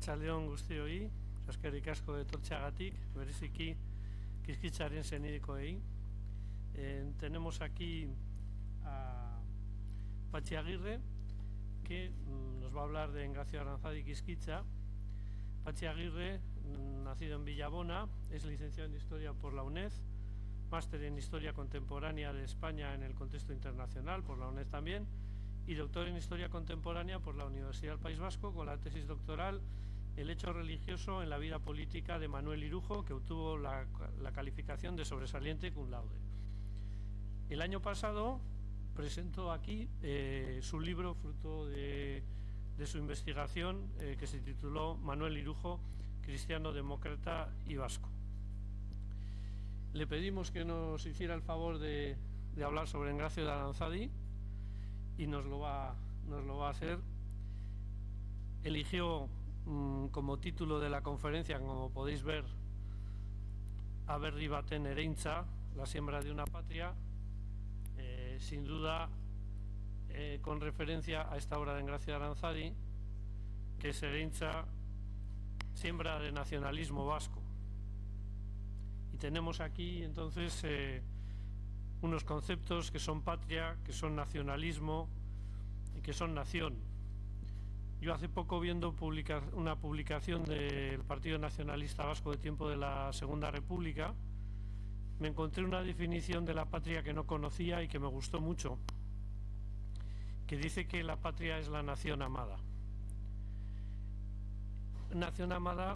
Arratsaldeon guztioi, eskerrik asko etortzeagatik, bereziki Kiskitzaren senidekoei. Tenemos aquí a Patxi Aguirre, que nos va a hablar de Engracio Aranzadi Kiskitza. Patxi Aguirre, nacido en Villabona, es licenciado en Historia por la UNED, máster en Historia Contemporánea de España en el contexto internacional por la UNED también, y doctor en Historia Contemporánea por la Universidad del País Vasco con la tesis doctoral El hecho religioso en la vida política de Manuel Irujo, que obtuvo la calificación de sobresaliente cum laude. El año pasado presentó aquí su libro fruto de su investigación que se tituló Manuel Irujo, cristiano, demócrata y vasco. Le pedimos que nos hiciera el favor de hablar sobre Engracio de Aranzadi y nos lo va a hacer. Eligió como título de la conferencia, como podéis ver, Aberri baten ereintza, la siembra de una patria, sin duda con referencia a esta obra de Engracio de Aranzadi, que es ereintza, siembra de nacionalismo vasco. Y tenemos aquí entonces unos conceptos que son patria, que son nacionalismo y que son nación. Yo hace poco, viendo una publicación del Partido Nacionalista Vasco de tiempo de la Segunda República, me encontré una definición de la patria que no conocía y que me gustó mucho, que dice que la patria es la nación amada. Nación amada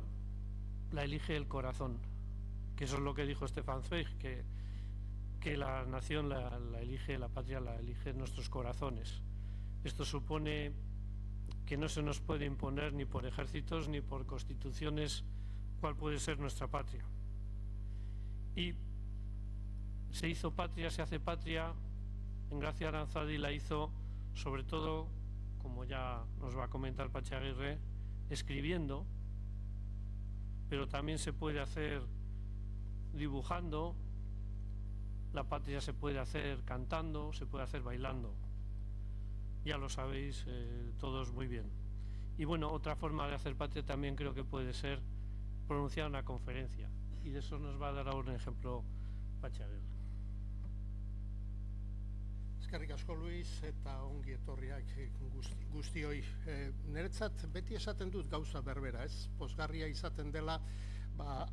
la elige el corazón, que eso es lo que dijo Stefan Zweig, que la nación la elige, la patria la elige nuestros corazones. Esto supone que no se nos puede imponer ni por ejércitos ni por constituciones cuál puede ser nuestra patria. Y se hizo patria, se hace patria. Engracio Aranzadi la hizo sobre todo, como ya nos va a comentar Patxi Aguirre, escribiendo, pero también se puede hacer dibujando. La patria se puede hacer cantando, se puede hacer bailando. Ya lo sabéis todos muy bien. Y bueno, otra forma de hacer patria también creo que puede ser pronunciar una conferencia. Y de eso nos va a dar ahora un ejemplo Patxi Aguirre. Eskerrik asko, Luis, eta ongi etorriak guztioi. Niretzat beti esaten dut gauza berbera, ez? Pozgarria izaten dela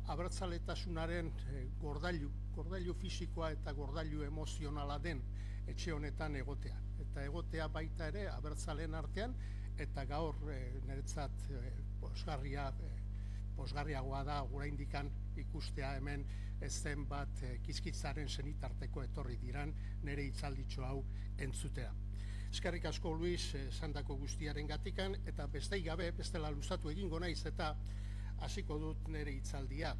abertzaletasunaren gordailu fisikoa eta gordailu emozionala den etxe honetan egotea. Eta egotea baita ere abertzaleen artean, eta gaur niretzat pozgarriagoa da oraindikan ikustea hemen zen bat Kiskitzaren senitarteko etorri diran nire hitzalditxo hau entzutea. Eskerrik asko, Luis, esandako guztiaren gatikan, eta besteik gabe, bestela luzatu egingo naiz eta hasiko dut nire hitzaldia.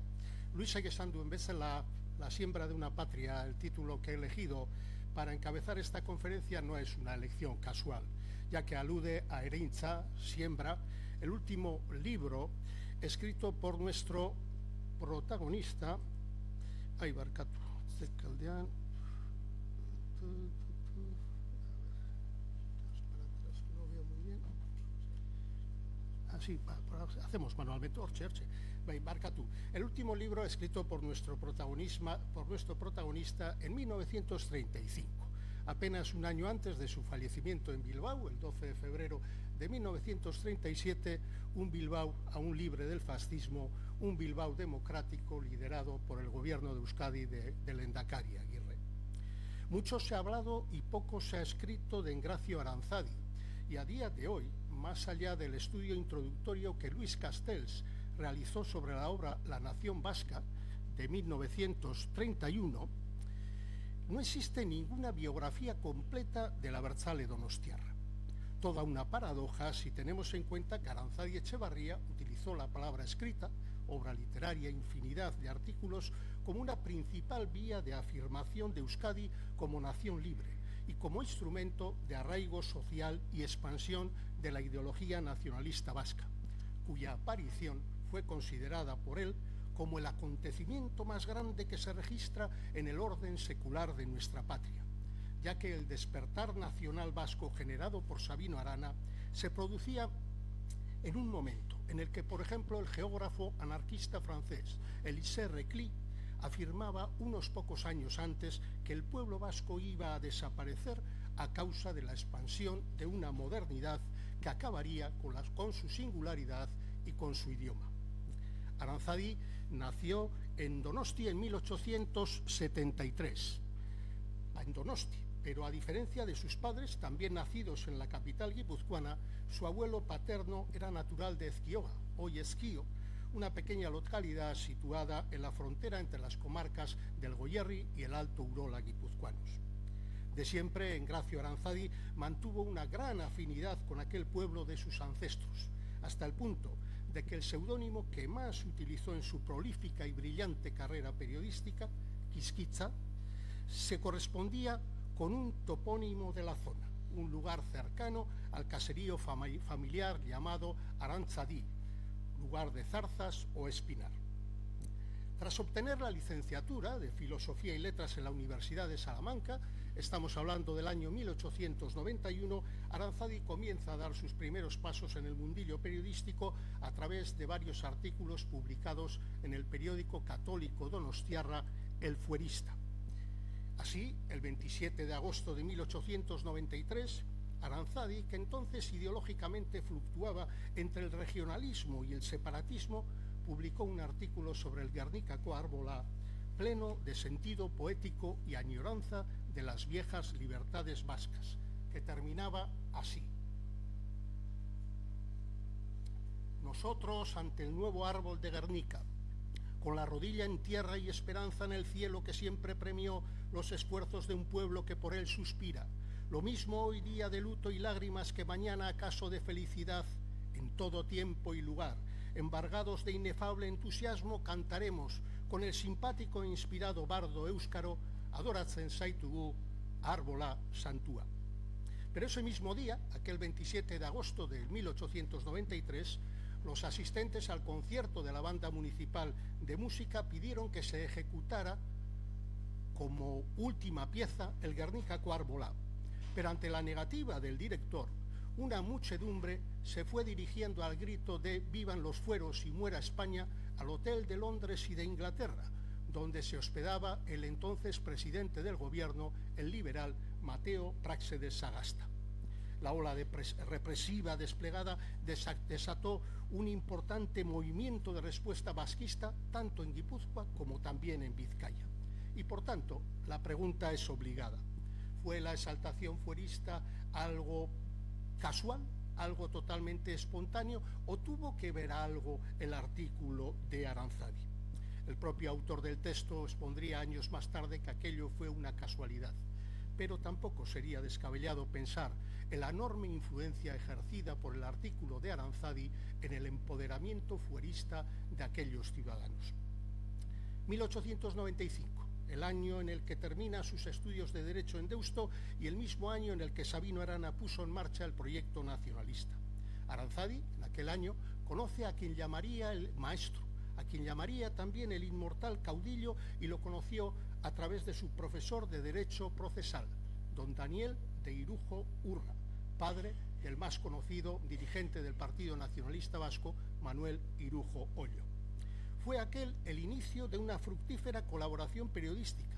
Luisek esan duen bezala, La siembra de una patria, el título que he elegido para encabezar esta conferencia, no es una elección casual, ya que alude a Ereintza, siembra, el último libro escrito por nuestro protagonista, Barkatu, Zekaldean, no veo muy bien. Así, hacemos manualmente, Barkatu. El último libro escrito por nuestro protagonista en 1935, apenas un año antes de su fallecimiento en Bilbao, el 12 de febrero de 1937, un Bilbao aún libre del fascismo, un Bilbao democrático liderado por el gobierno de Euskadi de Lehendakari Aguirre. Mucho se ha hablado y poco se ha escrito de Engracio Aranzadi, y a día de hoy, más allá del estudio introductorio que Luis Castells realizó sobre la obra La Nación Vasca de 1931, no existe ninguna biografía completa del abertzale donostiarra. Toda una paradoja si tenemos en cuenta que Aranzadi Etxebarria utilizó la palabra escrita, obra literaria, infinidad de artículos, como una principal vía de afirmación de Euskadi como nación libre y como instrumento de arraigo social y expansión de la ideología nacionalista vasca, cuya aparición fue considerada por él como el acontecimiento más grande que se registra en el orden secular de nuestra patria, ya que el despertar nacional vasco generado por Sabino Arana se producía en un momento en el que, por ejemplo, el geógrafo anarquista francés Élisée Reclus afirmaba unos pocos años antes que el pueblo vasco iba a desaparecer a causa de la expansión de una modernidad que acabaría con su singularidad y con su idioma. Aranzadi nació en Donosti en 1873, en Donosti, pero a diferencia de sus padres, también nacidos en la capital guipuzcoana, su abuelo paterno era natural de Ezquioga, hoy Ezquio, una pequeña localidad situada en la frontera entre las comarcas del Goierri y el Alto Urola guipuzcoanos. De siempre, Engracio Aranzadi mantuvo una gran afinidad con aquel pueblo de sus ancestros, hasta el punto de que el seudónimo que más utilizó en su prolífica y brillante carrera periodística, Quisquitza, se correspondía con un topónimo de la zona, un lugar cercano al caserío familiar llamado Arantzadí, lugar de zarzas o espinar. Tras obtener la licenciatura de Filosofía y Letras en la Universidad de Salamanca, estamos hablando del año 1891, Aranzadi comienza a dar sus primeros pasos en el mundillo periodístico a través de varios artículos publicados en el periódico católico donostiarra El Fuerista. Así, el 27 de agosto de 1893, Aranzadi, que entonces ideológicamente fluctuaba entre el regionalismo y el separatismo, publicó un artículo sobre el Gernikako Arbola, pleno de sentido poético y añoranza de las viejas libertades vascas, que terminaba así: nosotros, ante el nuevo árbol de Guernica, con la rodilla en tierra y esperanza en el cielo que siempre premió los esfuerzos de un pueblo que por él suspira, lo mismo hoy día de luto y lágrimas que mañana acaso de felicidad, en todo tiempo y lugar, embargados de inefable entusiasmo, cantaremos con el simpático e inspirado bardo éuskaro Adoratzen zaitugu Arbola Santua. Pero ese mismo día, aquel 27 de agosto de 1893, los asistentes al concierto de la Banda Municipal de Música pidieron que se ejecutara como última pieza el Gernikako Arbola. Pero ante la negativa del director, una muchedumbre se fue dirigiendo al grito de «Vivan los fueros y muera España» al Hotel de Londres y de Inglaterra, donde se hospedaba el entonces presidente del gobierno, el liberal Mateo Práxedes Sagasta. La ola represiva desplegada desató un importante movimiento de respuesta vasquista, tanto en Guipúzcoa como también en Vizcaya. Y por tanto, la pregunta es obligada. ¿Fue la exaltación fuerista algo casual, algo totalmente espontáneo, o tuvo que ver algo el artículo de Aranzadi? El propio autor del texto expondría años más tarde que aquello fue una casualidad, pero tampoco sería descabellado pensar en la enorme influencia ejercida por el artículo de Aranzadi en el empoderamiento fuerista de aquellos ciudadanos. 1895. El año en el que termina sus estudios de Derecho en Deusto y el mismo año en el que Sabino Arana puso en marcha el proyecto nacionalista. Aranzadi, en aquel año, conoce a quien llamaría el maestro, a quien llamaría también el inmortal caudillo, y lo conoció a través de su profesor de Derecho Procesal, don Daniel de Irujo Urra, padre del más conocido dirigente del Partido Nacionalista Vasco, Manuel Irujo Ollo. Fue aquel el inicio de una fructífera colaboración periodística,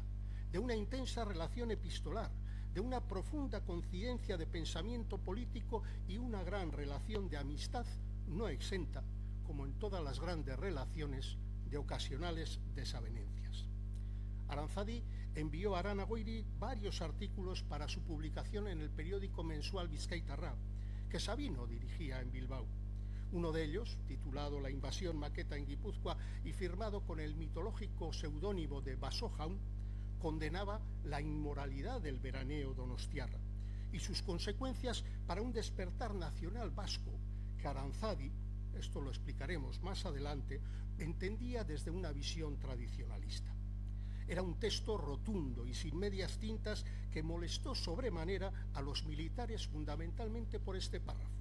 de una intensa relación epistolar, de una profunda coincidencia de pensamiento político y una gran relación de amistad no exenta, como en todas las grandes relaciones, de ocasionales desavenencias. Aranzadi envió a Arana Goiri varios artículos para su publicación en el periódico mensual Bizkaitarra, que Sabino dirigía en Bilbao. Uno de ellos, titulado La invasión maqueta en Guipúzcoa y firmado con el mitológico seudónimo de Basojaun, condenaba la inmoralidad del veraneo donostiarra y sus consecuencias para un despertar nacional vasco que Aranzadi, esto lo explicaremos más adelante, entendía desde una visión tradicionalista. Era un texto rotundo y sin medias tintas que molestó sobremanera a los militares fundamentalmente por este párrafo.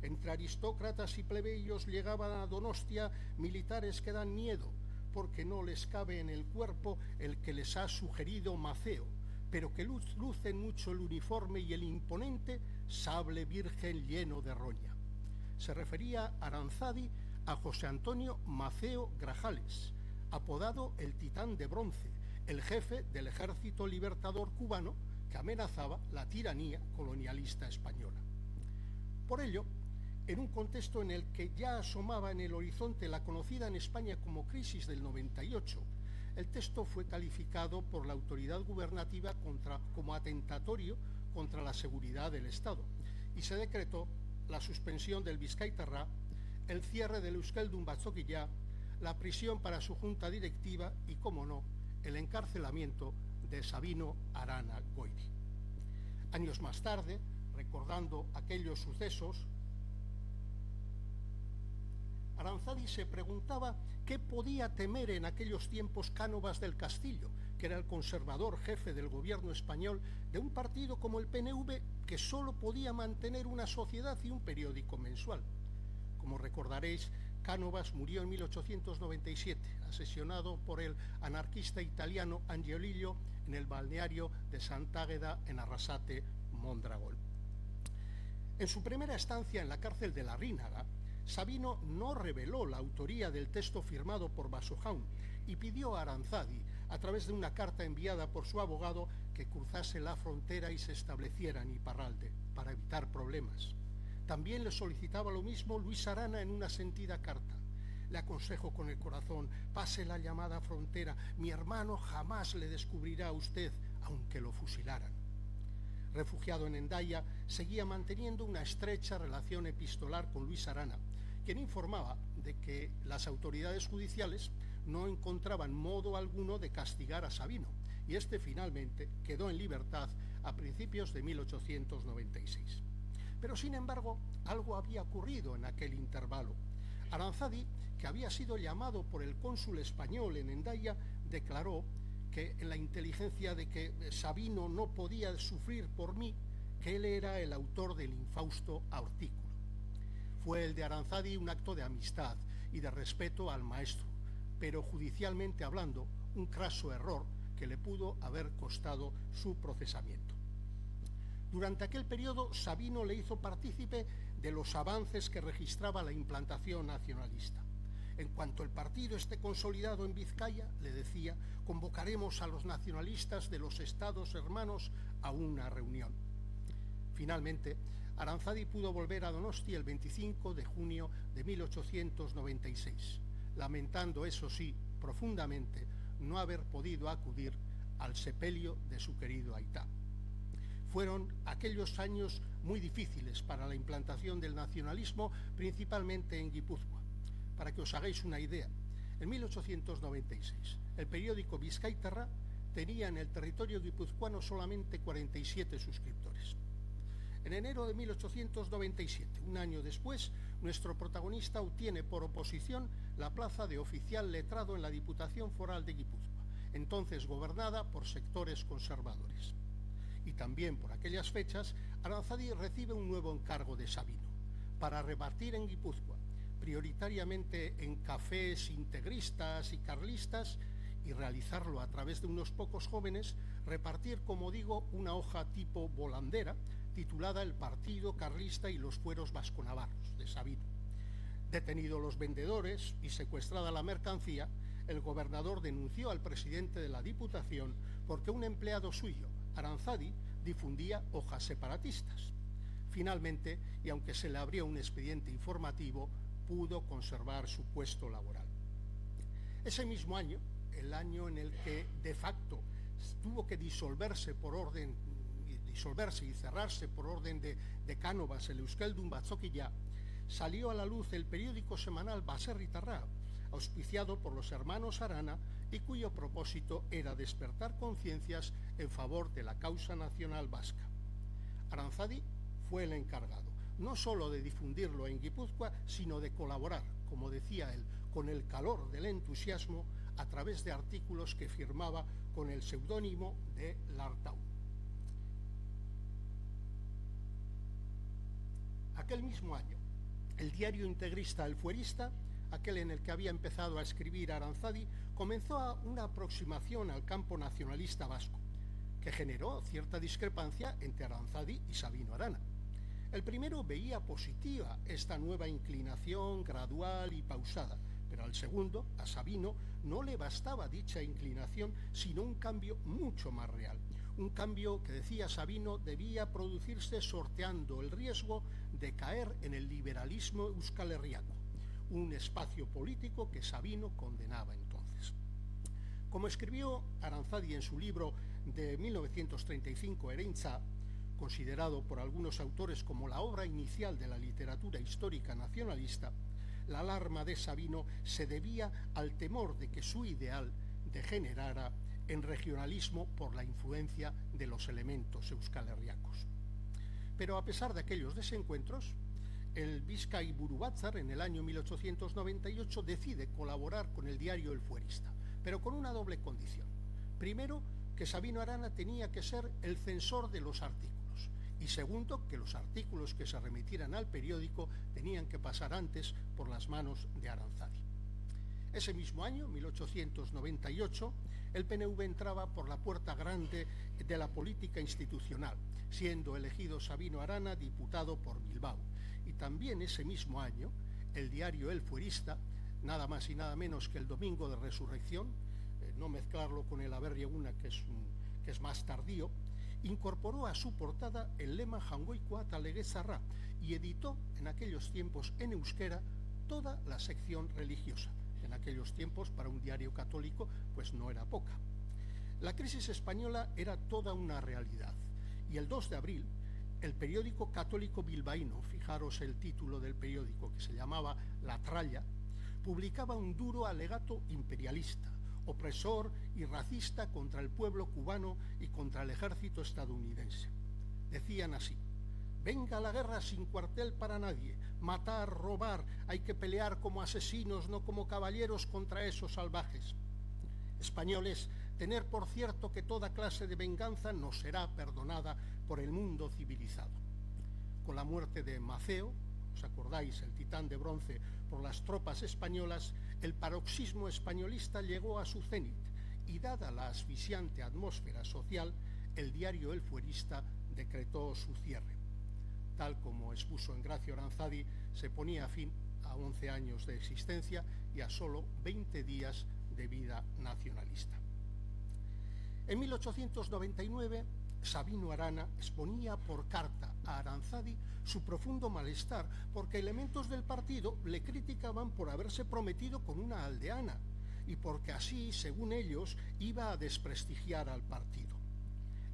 Entre aristócratas y plebeyos llegaban a Donostia militares que dan miedo, porque no les cabe en el cuerpo el que les ha sugerido Maceo, pero que lucen mucho el uniforme y el imponente sable virgen lleno de roña. se refería Aranzadi a José Antonio Maceo Grajales, apodado el Titán de Bronce, el jefe del Ejército Libertador cubano que amenazaba la tiranía colonialista española. Por ello, en un contexto en el que ya asomaba en el horizonte la conocida en España como crisis del 98, el texto fue calificado por la autoridad gubernativa como atentatorio contra la seguridad del Estado y se decretó la suspensión del Bizkaitarra, el cierre del Euskeldun Batzokilla, la prisión para su junta directiva y, como no, el encarcelamiento de Sabino Arana Goiri. Años más tarde, recordando aquellos sucesos, Aranzadi se preguntaba qué podía temer en aquellos tiempos Cánovas del Castillo, que era el conservador jefe del gobierno español de un partido como el PNV, que solo podía mantener una sociedad y un periódico mensual. Como recordaréis, Cánovas murió en 1897, asesinado por el anarquista italiano Angiolillo en el balneario de Sant'Àgueda, en Arrasate, Mondragón. En su primera estancia en la cárcel de La Rínaga, Sabino no reveló la autoría del texto firmado por Basojaun y pidió a Aranzadi, a través de una carta enviada por su abogado, que cruzase la frontera y se estableciera en Iparralde para evitar problemas. También le solicitaba lo mismo Luis Arana en una sentida carta. Le aconsejo con el corazón, pase la llamada frontera, mi hermano jamás le descubrirá a usted, aunque lo fusilaran. Refugiado en Hendaya, seguía manteniendo una estrecha relación epistolar con Luis Arana, quien informaba de que las autoridades judiciales no encontraban modo alguno de castigar a Sabino, y este finalmente quedó en libertad a principios de 1896. Pero, sin embargo, algo había ocurrido en aquel intervalo. Aranzadi, que había sido llamado por el cónsul español en Hendaya, declaró que en la inteligencia de que Sabino no podía sufrir por mí, que él era el autor del infausto artículo. Fue el de Aranzadi un acto de amistad y de respeto al maestro, pero judicialmente hablando, un craso error que le pudo haber costado su procesamiento. Durante aquel periodo, Sabino le hizo partícipe de los avances que registraba la implantación nacionalista. En cuanto el partido esté consolidado en Vizcaya, le decía, convocaremos a los nacionalistas de los estados hermanos a una reunión. Finalmente, Aranzadi pudo volver a Donosti el 25 de junio de 1896, lamentando, eso sí, profundamente, no haber podido acudir al sepelio de su querido aitá. Fueron aquellos años muy difíciles para la implantación del nacionalismo, principalmente en Guipúzcoa. Para que os hagáis una idea, en 1896 el periódico Bizkaitarra tenía en el territorio guipuzcoano solamente 47 suscriptores. En enero de 1897, un año después, nuestro protagonista obtiene por oposición la plaza de oficial letrado en la Diputación Foral de Guipúzcoa, entonces gobernada por sectores conservadores. Y también por aquellas fechas, Aranzadi recibe un nuevo encargo de Sabino, para repartir en Guipúzcoa, prioritariamente en cafés integristas y carlistas, y realizarlo a través de unos pocos jóvenes, repartir, como digo, una hoja tipo volandera, titulada El Partido Carlista y los Fueros Vasconavarros, de Sabino. Detenidos los vendedores y secuestrada la mercancía, el gobernador denunció al presidente de la Diputación porque un empleado suyo, Aranzadi, difundía hojas separatistas. Finalmente, y aunque se le abrió un expediente informativo, pudo conservar su puesto laboral. Ese mismo año, el año en el que de facto tuvo que disolverse y cerrarse por orden de Cánovas el Euskeldun Batzokilla, salió a la luz el periódico semanal Baserritarra, auspiciado por los hermanos Arana y cuyo propósito era despertar conciencias en favor de la causa nacional vasca. Aranzadi fue el encargado, no solo de difundirlo en Guipúzcoa, sino de colaborar, como decía él, con el calor del entusiasmo a través de artículos que firmaba con el seudónimo de Lartau. Aquel mismo año, el diario integrista El Fuerista, aquel en el que había empezado a escribir Aranzadi, comenzó una aproximación al campo nacionalista vasco, que generó cierta discrepancia entre Aranzadi y Sabino Arana. El primero veía positiva esta nueva inclinación gradual y pausada, pero al segundo, a Sabino, no le bastaba dicha inclinación, sino un cambio mucho más real. Un cambio que, decía Sabino, debía producirse sorteando el riesgo de caer en el liberalismo euskalherriaco, un espacio político que Sabino condenaba entonces. Como escribió Aranzadi en su libro de 1935, Hereintza, considerado por algunos autores como la obra inicial de la literatura histórica nacionalista, la alarma de Sabino se debía al temor de que su ideal degenerara en regionalismo por la influencia de los elementos euskalherriacos. Pero a pesar de aquellos desencuentros, el Bizkaiburu Batzar en el año 1898 decide colaborar con el diario El Fuerista, pero con una doble condición. Primero, que Sabino Arana tenía que ser el censor de los artículos, y segundo, que los artículos que se remitieran al periódico tenían que pasar antes por las manos de Aranzadi. Ese mismo año, 1898, el PNV entraba por la puerta grande de la política institucional, siendo elegido Sabino Arana diputado por Bilbao. Y también ese mismo año, el diario El Fuerista, nada más y nada menos que el Domingo de Resurrección, no mezclarlo con el Aberri Eguna, que es más tardío, incorporó a su portada el lema Jangoikoa ta legezarra y editó en aquellos tiempos en euskera toda la sección religiosa. En aquellos tiempos, para un diario católico, pues no era poca. La crisis española era toda una realidad, y el 2 de abril, el periódico católico bilbaíno, fijaros el título del periódico, que se llamaba La Tralla, publicaba un duro alegato imperialista, opresor y racista contra el pueblo cubano y contra el ejército estadounidense. Decían así: venga la guerra sin cuartel para nadie, matar, robar, hay que pelear como asesinos, no como caballeros contra esos salvajes. Españoles, tener por cierto que toda clase de venganza no será perdonada por el mundo civilizado. Con la muerte de Maceo, ¿os acordáis? El titán de bronce por las tropas españolas, el paroxismo españolista llegó a su cenit y, dada la asfixiante atmósfera social, el diario El Fuerista decretó su cierre. Tal como expuso en Gracio Aranzadi, se ponía fin a 11 años de existencia y a solo 20 días de vida nacionalista. En 1899, Sabino Arana exponía por carta a Aranzadi su profundo malestar porque elementos del partido le criticaban por haberse prometido con una aldeana y porque así, según ellos, iba a desprestigiar al partido.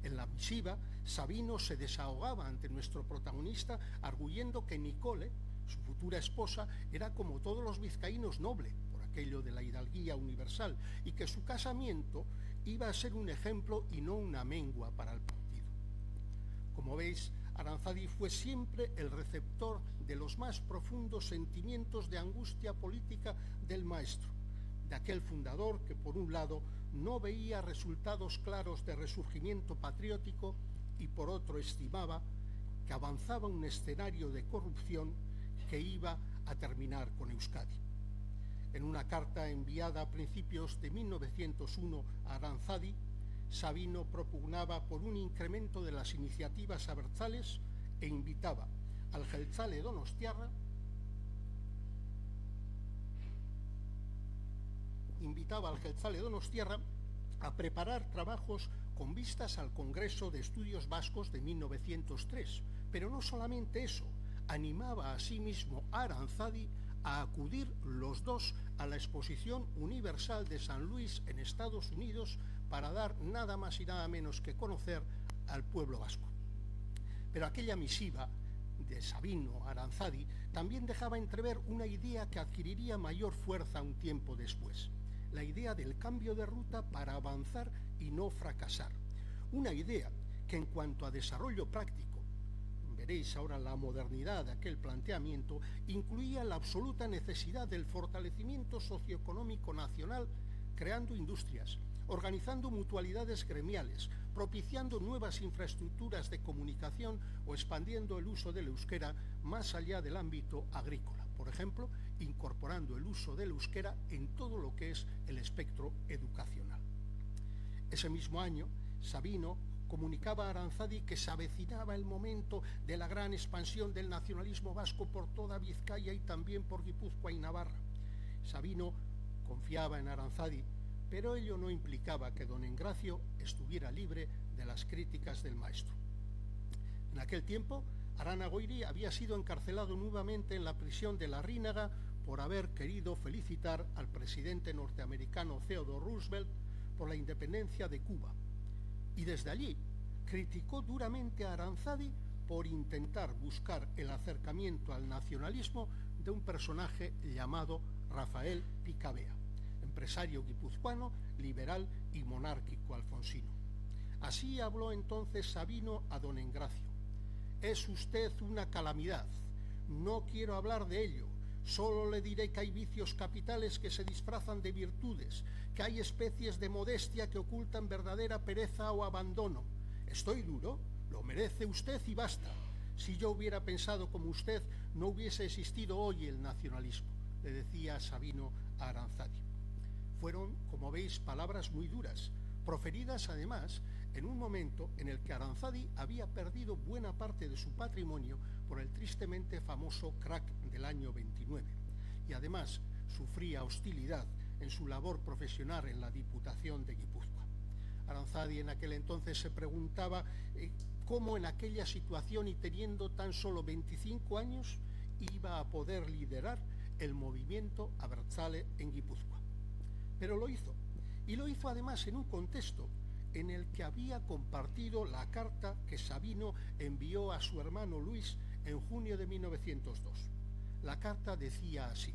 En la misiva, Sabino se desahogaba ante nuestro protagonista arguyendo que Nicole, su futura esposa, era como todos los vizcaínos noble, por aquello de la hidalguía universal, y que su casamiento iba a ser un ejemplo y no una mengua para el partido. Como veis, Aranzadi fue siempre el receptor de los más profundos sentimientos de angustia política del maestro, de aquel fundador que, por un lado, no veía resultados claros de resurgimiento patriótico y, por otro, estimaba que avanzaba un escenario de corrupción que iba a terminar con Euskadi. En una carta enviada a principios de 1901 a Aranzadi, Sabino propugnaba por un incremento de las iniciativas abertzales e invitaba al Jeltzale Donostiarra a preparar trabajos con vistas al Congreso de Estudios Vascos de 1903. Pero no solamente eso, animaba asimismo a Aranzadi a acudir los dos a la Exposición Universal de San Luis en Estados Unidos para dar nada más y nada menos que conocer al pueblo vasco. Pero aquella misiva de Sabino a Aranzadi también dejaba entrever una idea que adquiriría mayor fuerza un tiempo después: la idea del cambio de ruta para avanzar y no fracasar. Una idea que, en cuanto a desarrollo práctico, veréis ahora la modernidad de aquel planteamiento, incluía la absoluta necesidad del fortalecimiento socioeconómico nacional, creando industrias, organizando mutualidades gremiales, propiciando nuevas infraestructuras de comunicación o expandiendo el uso del euskera más allá del ámbito agrícola. Por ejemplo, incorporando el uso del euskera en todo lo que es el espectro educacional. Ese mismo año, Sabino comunicaba a Aranzadi que se avecinaba el momento de la gran expansión del nacionalismo vasco por toda Vizcaya y también por Guipúzcoa y Navarra. Sabino confiaba en Aranzadi, pero ello no implicaba que don Engracio estuviera libre de las críticas del maestro. En aquel tiempo, Arana Goiri había sido encarcelado nuevamente en la prisión de Larrínaga por haber querido felicitar al presidente norteamericano Theodore Roosevelt por la independencia de Cuba. Y desde allí criticó duramente a Aranzadi por intentar buscar el acercamiento al nacionalismo de un personaje llamado Rafael Picabea, empresario guipuzcoano, liberal y monárquico alfonsino. Así habló entonces Sabino a don Engracio: «Es usted una calamidad, no quiero hablar de ello, solo le diré que hay vicios capitales que se disfrazan de virtudes, que hay especies de modestia que ocultan verdadera pereza o abandono. Estoy duro, lo merece usted y basta. Si yo hubiera pensado como usted, no hubiese existido hoy el nacionalismo», le decía Sabino a Aranzadi. Fueron, como veis, palabras muy duras, proferidas además en un momento en el que Aranzadi había perdido buena parte de su patrimonio por el tristemente famoso crack del año 29 y además sufría hostilidad en su labor profesional en la Diputación de Guipúzcoa. Aranzadi en aquel entonces se preguntaba cómo en aquella situación y teniendo tan solo 25 años iba a poder liderar el movimiento abertzale en Guipúzcoa. Pero lo hizo, y lo hizo además en un contexto en el que había compartido la carta que Sabino envió a su hermano Luis en junio de 1902. La carta decía así: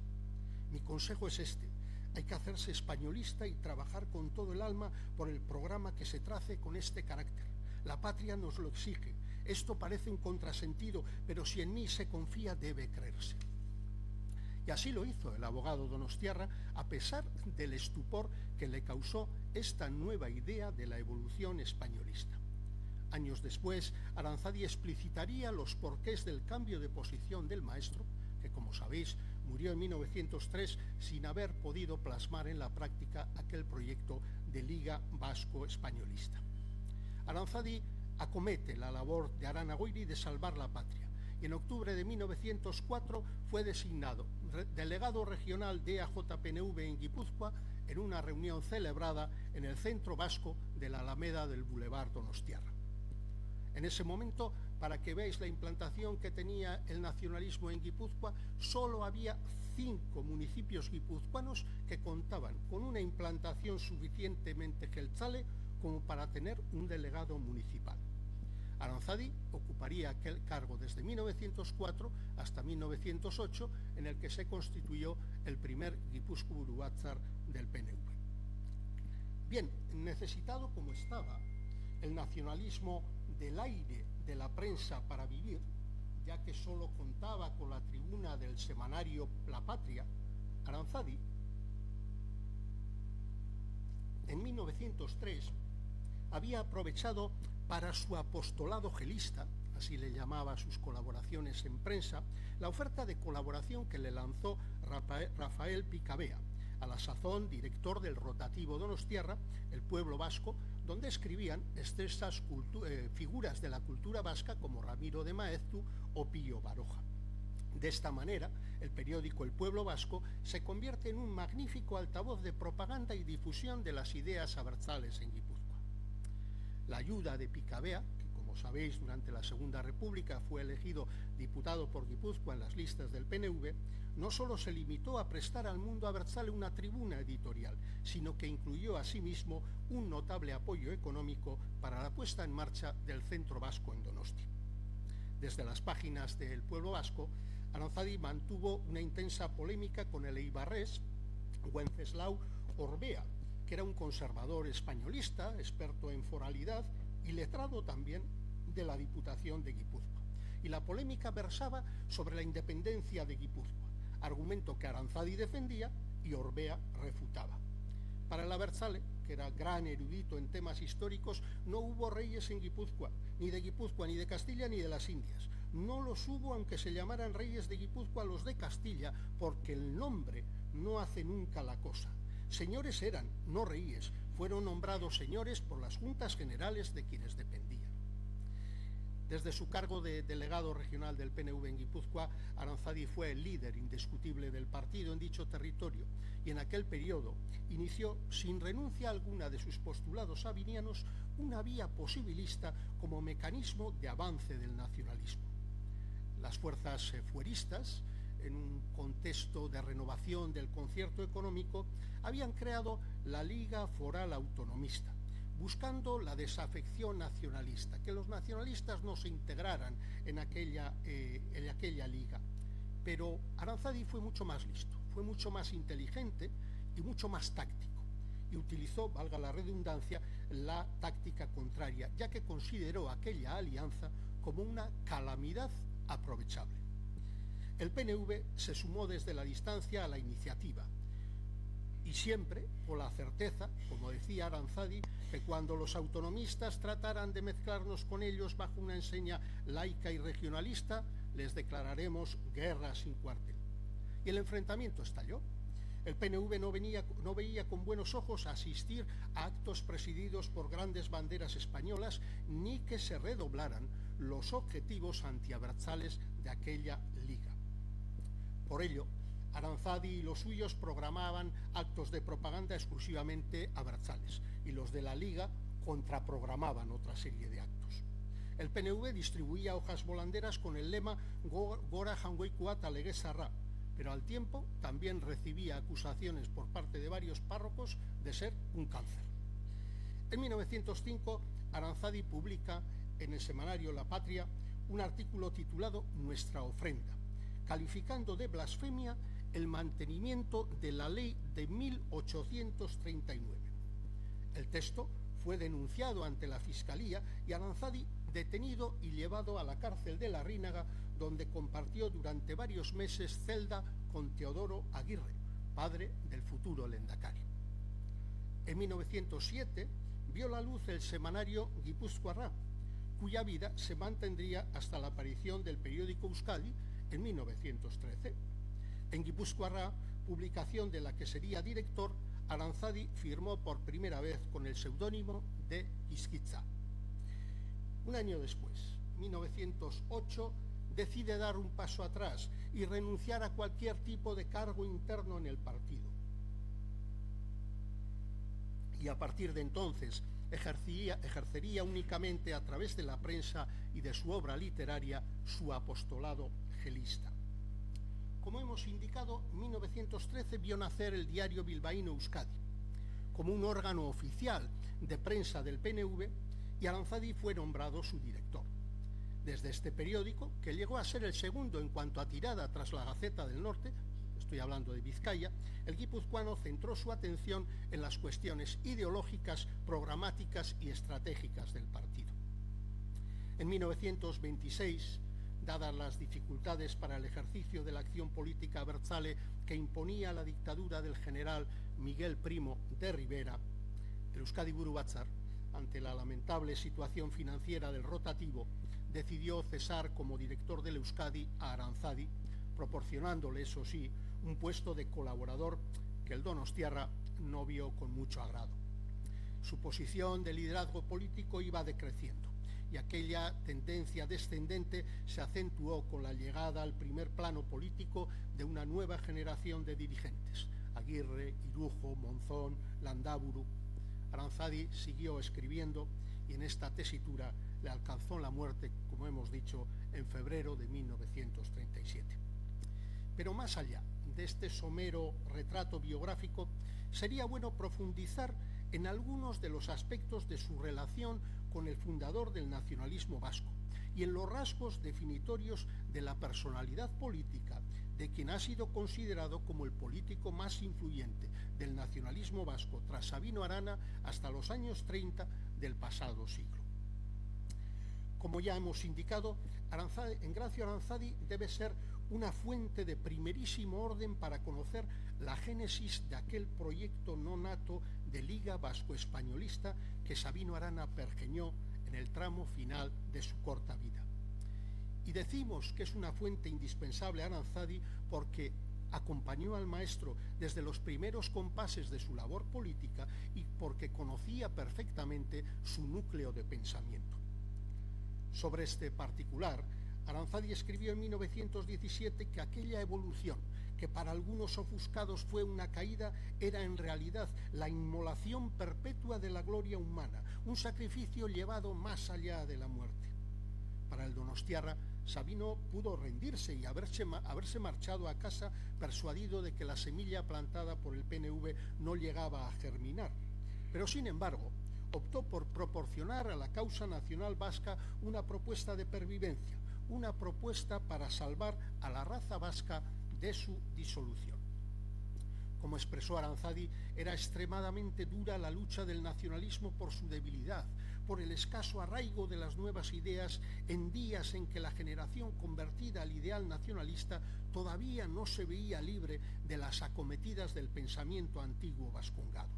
«Mi consejo es este: hay que hacerse españolista y trabajar con todo el alma por el programa que se trace con este carácter. La patria nos lo exige. Esto parece un contrasentido, pero si en mí se confía debe creerse». Y así lo hizo el abogado donostiarra, a pesar del estupor que le causó esta nueva idea de la evolución españolista. Años después, Aranzadi explicitaría los porqués del cambio de posición del maestro, que como sabéis murió en 1903 sin haber podido plasmar en la práctica aquel proyecto de Liga Vasco-Españolista. Aranzadi acomete la labor de Arana Goiri de salvar la patria, y en octubre de 1904 fue designado delegado regional de AJPNV en Guipúzcoa en una reunión celebrada en el centro vasco de la Alameda del Boulevard Donostiarra. En ese momento, para que veáis la implantación que tenía el nacionalismo en Guipúzcoa, solo había 5 municipios guipuzcoanos que contaban con una implantación suficientemente jeltzale como para tener un delegado municipal. Aranzadi ocuparía aquel cargo desde 1904 hasta 1908, en el que se constituyó el primer Gipuzkoa Buru Batzar del PNV. Bien, necesitado como estaba el nacionalismo del aire de la prensa para vivir, ya que solo contaba con la tribuna del semanario La Patria, Aranzadi, en 1903, había aprovechado para su apostolado gelista, así le llamaba a sus colaboraciones en prensa, la oferta de colaboración que le lanzó Rafael Picabea, a la sazón director del rotativo Donostiarra, El Pueblo Vasco, donde escribían extensas figuras de la cultura vasca como Ramiro de Maeztu o Pío Baroja. De esta manera, el periódico El Pueblo Vasco se convierte en un magnífico altavoz de propaganda y difusión de las ideas abertzales en Guipúzcoa. La ayuda de Picabea, que como sabéis durante la Segunda República fue elegido diputado por Guipúzcoa en las listas del PNV, no solo se limitó a prestar al mundo abertzale una tribuna editorial, sino que incluyó asimismo un notable apoyo económico para la puesta en marcha del Centro Vasco en Donosti. Desde las páginas de El Pueblo Vasco, Aranzadi mantuvo una intensa polémica con el eibarrés Wenceslao Orbea, que era un conservador españolista, experto en foralidad y letrado también de la Diputación de Guipúzcoa. Y la polémica versaba sobre la independencia de Guipúzcoa, argumento que Aranzadi defendía y Orbea refutaba. Para el abertzale, que era gran erudito en temas históricos, no hubo reyes en Guipúzcoa, ni de Castilla, ni de las Indias. No los hubo aunque se llamaran reyes de Guipúzcoa los de Castilla, porque el nombre no hace nunca la cosa. Señores eran, no reyes, fueron nombrados señores por las juntas generales de quienes dependían. Desde su cargo de delegado regional del PNV en Guipúzcoa, Aranzadi fue el líder indiscutible del partido en dicho territorio y en aquel periodo inició, sin renuncia alguna de sus postulados sabinianos, una vía posibilista como mecanismo de avance del nacionalismo. Las fuerzas fueristas, en un contexto de renovación del concierto económico, habían creado la Liga Foral Autonomista, buscando la desafección nacionalista, que los nacionalistas no se integraran en aquella liga. Pero Aranzadi fue mucho más listo, fue mucho más inteligente y mucho más táctico, y utilizó, valga la redundancia, la táctica contraria, ya que consideró aquella alianza como una calamidad aprovechable. El PNV se sumó desde la distancia a la iniciativa, y siempre con la certeza, como decía Aranzadi, que cuando los autonomistas trataran de mezclarnos con ellos bajo una enseña laica y regionalista, les declararemos guerra sin cuartel. Y el enfrentamiento estalló. El PNV no veía con buenos ojos asistir a actos presididos por grandes banderas españolas, ni que se redoblaran los objetivos antiabertzales de aquella liga. Por ello, Aranzadi y los suyos programaban actos de propaganda exclusivamente abertzales, y los de la Liga contraprogramaban otra serie de actos. El PNV distribuía hojas volanderas con el lema Gora Jangoikuat Aleguesarra, pero al tiempo también recibía acusaciones por parte de varios párrocos de ser un cáncer. En 1905, Aranzadi publica en el semanario La Patria un artículo titulado Nuestra ofrenda, calificando de blasfemia el mantenimiento de la ley de 1839. El texto fue denunciado ante la Fiscalía y Aranzadi detenido y llevado a la cárcel de Larrínaga, donde compartió durante varios meses celda con Teodoro Aguirre, padre del futuro lehendakari. En 1907 vio la luz el semanario Guipúzcoarrá, cuya vida se mantendría hasta la aparición del periódico Euskadi en 1913. En Guipúzcoarrá, publicación de la que sería director, Aranzadi firmó por primera vez con el seudónimo de Izquitza. Un año después, 1908, decide dar un paso atrás y renunciar a cualquier tipo de cargo interno en el partido. Y a partir de entonces ejercería únicamente a través de la prensa y de su obra literaria su apostolado gelista. Como hemos indicado, 1913 vio nacer el diario bilbaíno Euskadi, como un órgano oficial de prensa del PNV, y Aranzadi fue nombrado su director. Desde este periódico, que llegó a ser el segundo en cuanto a tirada tras la Gaceta del Norte, estoy hablando de Vizcaya, el guipuzcoano centró su atención en las cuestiones ideológicas, programáticas y estratégicas del partido. En 1926, dadas las dificultades para el ejercicio de la acción política abertzale que imponía la dictadura del general Miguel Primo de Rivera, el Euskadi Buru Batzar, ante la lamentable situación financiera del rotativo, decidió cesar como director del Euskadi a Aranzadi, proporcionándole, eso sí, un puesto de colaborador que el donostiarra no vio con mucho agrado. Su posición de liderazgo político iba decreciendo, y aquella tendencia descendente se acentuó con la llegada al primer plano político de una nueva generación de dirigentes, Aguirre, Irujo, Monzón, Landaburu. Aranzadi siguió escribiendo y en esta tesitura le alcanzó la muerte, como hemos dicho, en febrero de 1937. Pero más allá de este somero retrato biográfico, sería bueno profundizar en algunos de los aspectos de su relación con el fundador del nacionalismo vasco y en los rasgos definitorios de la personalidad política de quien ha sido considerado como el político más influyente del nacionalismo vasco tras Sabino Arana hasta los años 30 del pasado siglo. Como ya hemos indicado, Engracio Aranzadi debe ser una fuente de primerísimo orden para conocer la génesis de aquel proyecto no nato de Liga Vasco-Españolista que Sabino Arana pergeñó en el tramo final de su corta vida. Y decimos que es una fuente indispensable a Aranzadi porque acompañó al maestro desde los primeros compases de su labor política y porque conocía perfectamente su núcleo de pensamiento. Sobre este particular, Aranzadi escribió en 1917 que aquella evolución, que para algunos ofuscados fue una caída, era en realidad la inmolación perpetua de la gloria humana, un sacrificio llevado más allá de la muerte. Para el donostiarra, Sabino pudo rendirse y haberse marchado a casa persuadido de que la semilla plantada por el PNV no llegaba a germinar. Pero, sin embargo, optó por proporcionar a la causa nacional vasca una propuesta de pervivencia, una propuesta para salvar a la raza vasca de su disolución. Como expresó Aranzadi, era extremadamente dura la lucha del nacionalismo por su debilidad, por el escaso arraigo de las nuevas ideas en días en que la generación convertida al ideal nacionalista todavía no se veía libre de las acometidas del pensamiento antiguo vascongado.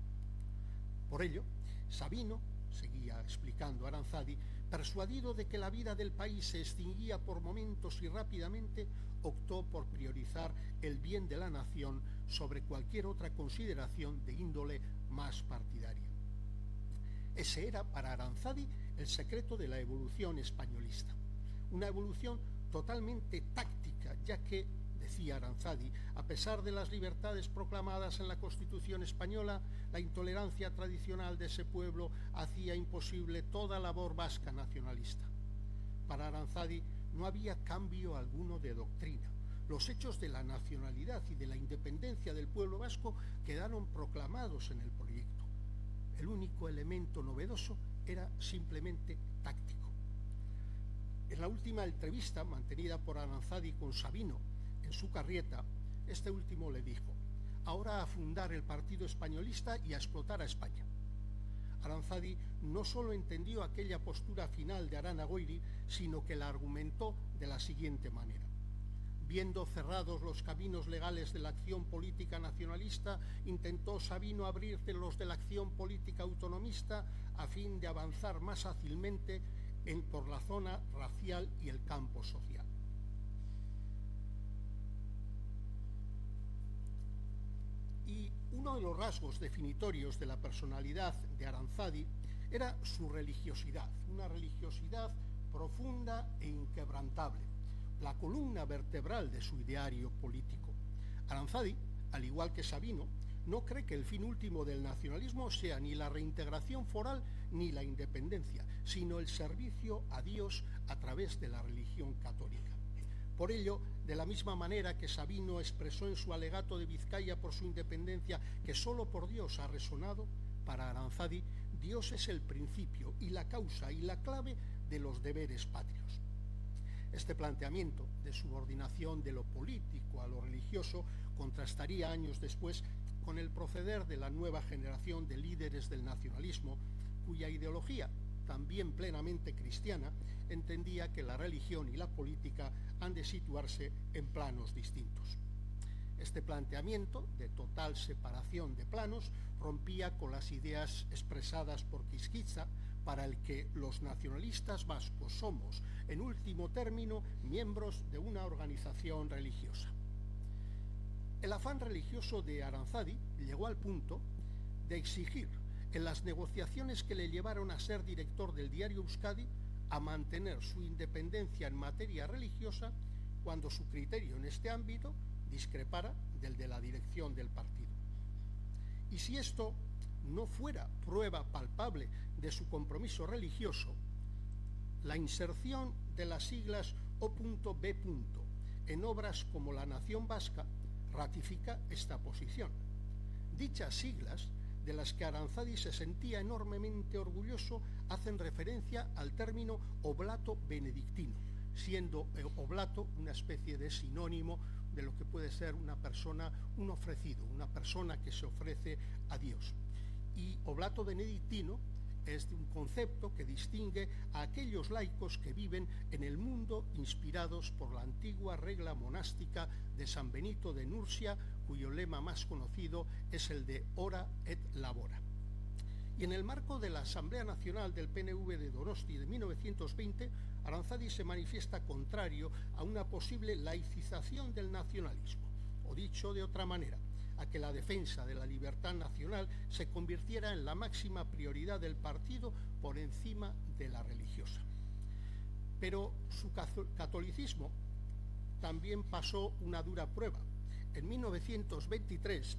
Por ello, Sabino, seguía explicando Aranzadi, persuadido de que la vida del país se extinguía por momentos y rápidamente, optó por priorizar el bien de la nación sobre cualquier otra consideración de índole más partidaria. Ese era para Aranzadi el secreto de la evolución españolista, una evolución totalmente táctica, ya que, decía Aranzadi, a pesar de las libertades proclamadas en la Constitución española, la intolerancia tradicional de ese pueblo hacía imposible toda labor vasca nacionalista. Para Aranzadi no había cambio alguno de doctrina. Los hechos de la nacionalidad y de la independencia del pueblo vasco quedaron proclamados en el proyecto. El único elemento novedoso era simplemente táctico. En la última entrevista mantenida por Aranzadi con Sabino en su carrieta, este último le dijo: ahora a fundar el partido españolista y a explotar a España. Aranzadi no solo entendió aquella postura final de Arana Goiri, sino que la argumentó de la siguiente manera. Viendo cerrados los caminos legales de la acción política nacionalista, intentó Sabino abrir los de la acción política autonomista a fin de avanzar más fácilmente por la zona racial y el campo social. Y uno de los rasgos definitorios de la personalidad de Aranzadi era su religiosidad, una religiosidad profunda e inquebrantable, la columna vertebral de su ideario político. Aranzadi, al igual que Sabino, no cree que el fin último del nacionalismo sea ni la reintegración foral ni la independencia, sino el servicio a Dios a través de la religión católica. Por ello, de la misma manera que Sabino expresó en su alegato de Vizcaya por su independencia que solo por Dios ha resonado, para Aranzadi, Dios es el principio y la causa y la clave de los deberes patrios. Este planteamiento de subordinación de lo político a lo religioso contrastaría años después con el proceder de la nueva generación de líderes del nacionalismo, cuya ideología, también plenamente cristiana, entendía que la religión y la política han de situarse en planos distintos. Este planteamiento de total separación de planos rompía con las ideas expresadas por Quisquitza, para el que los nacionalistas vascos somos, en último término, miembros de una organización religiosa. El afán religioso de Aranzadi llegó al punto de exigir, en las negociaciones que le llevaron a ser director del diario Euskadi, a mantener su independencia en materia religiosa cuando su criterio en este ámbito discrepara del de la dirección del partido. Y si esto no fuera prueba palpable de su compromiso religioso, la inserción de las siglas O.B. en obras como La Nación Vasca ratifica esta posición. Dichas siglas, de las que Aranzadi se sentía enormemente orgulloso, hacen referencia al término oblato benedictino, siendo oblato una especie de sinónimo de lo que puede ser una persona, un ofrecido, una persona que se ofrece a Dios. Y oblato benedictino es un concepto que distingue a aquellos laicos que viven en el mundo inspirados por la antigua regla monástica de San Benito de Nursia, cuyo lema más conocido es el de ora et labora. Y en el marco de la Asamblea Nacional del PNV de Donosti de 1920, Aranzadi se manifiesta contrario a una posible laicización del nacionalismo, o dicho de otra manera, a que la defensa de la libertad nacional se convirtiera en la máxima prioridad del partido por encima de la religiosa. Pero su catolicismo también pasó una dura prueba. En 1923,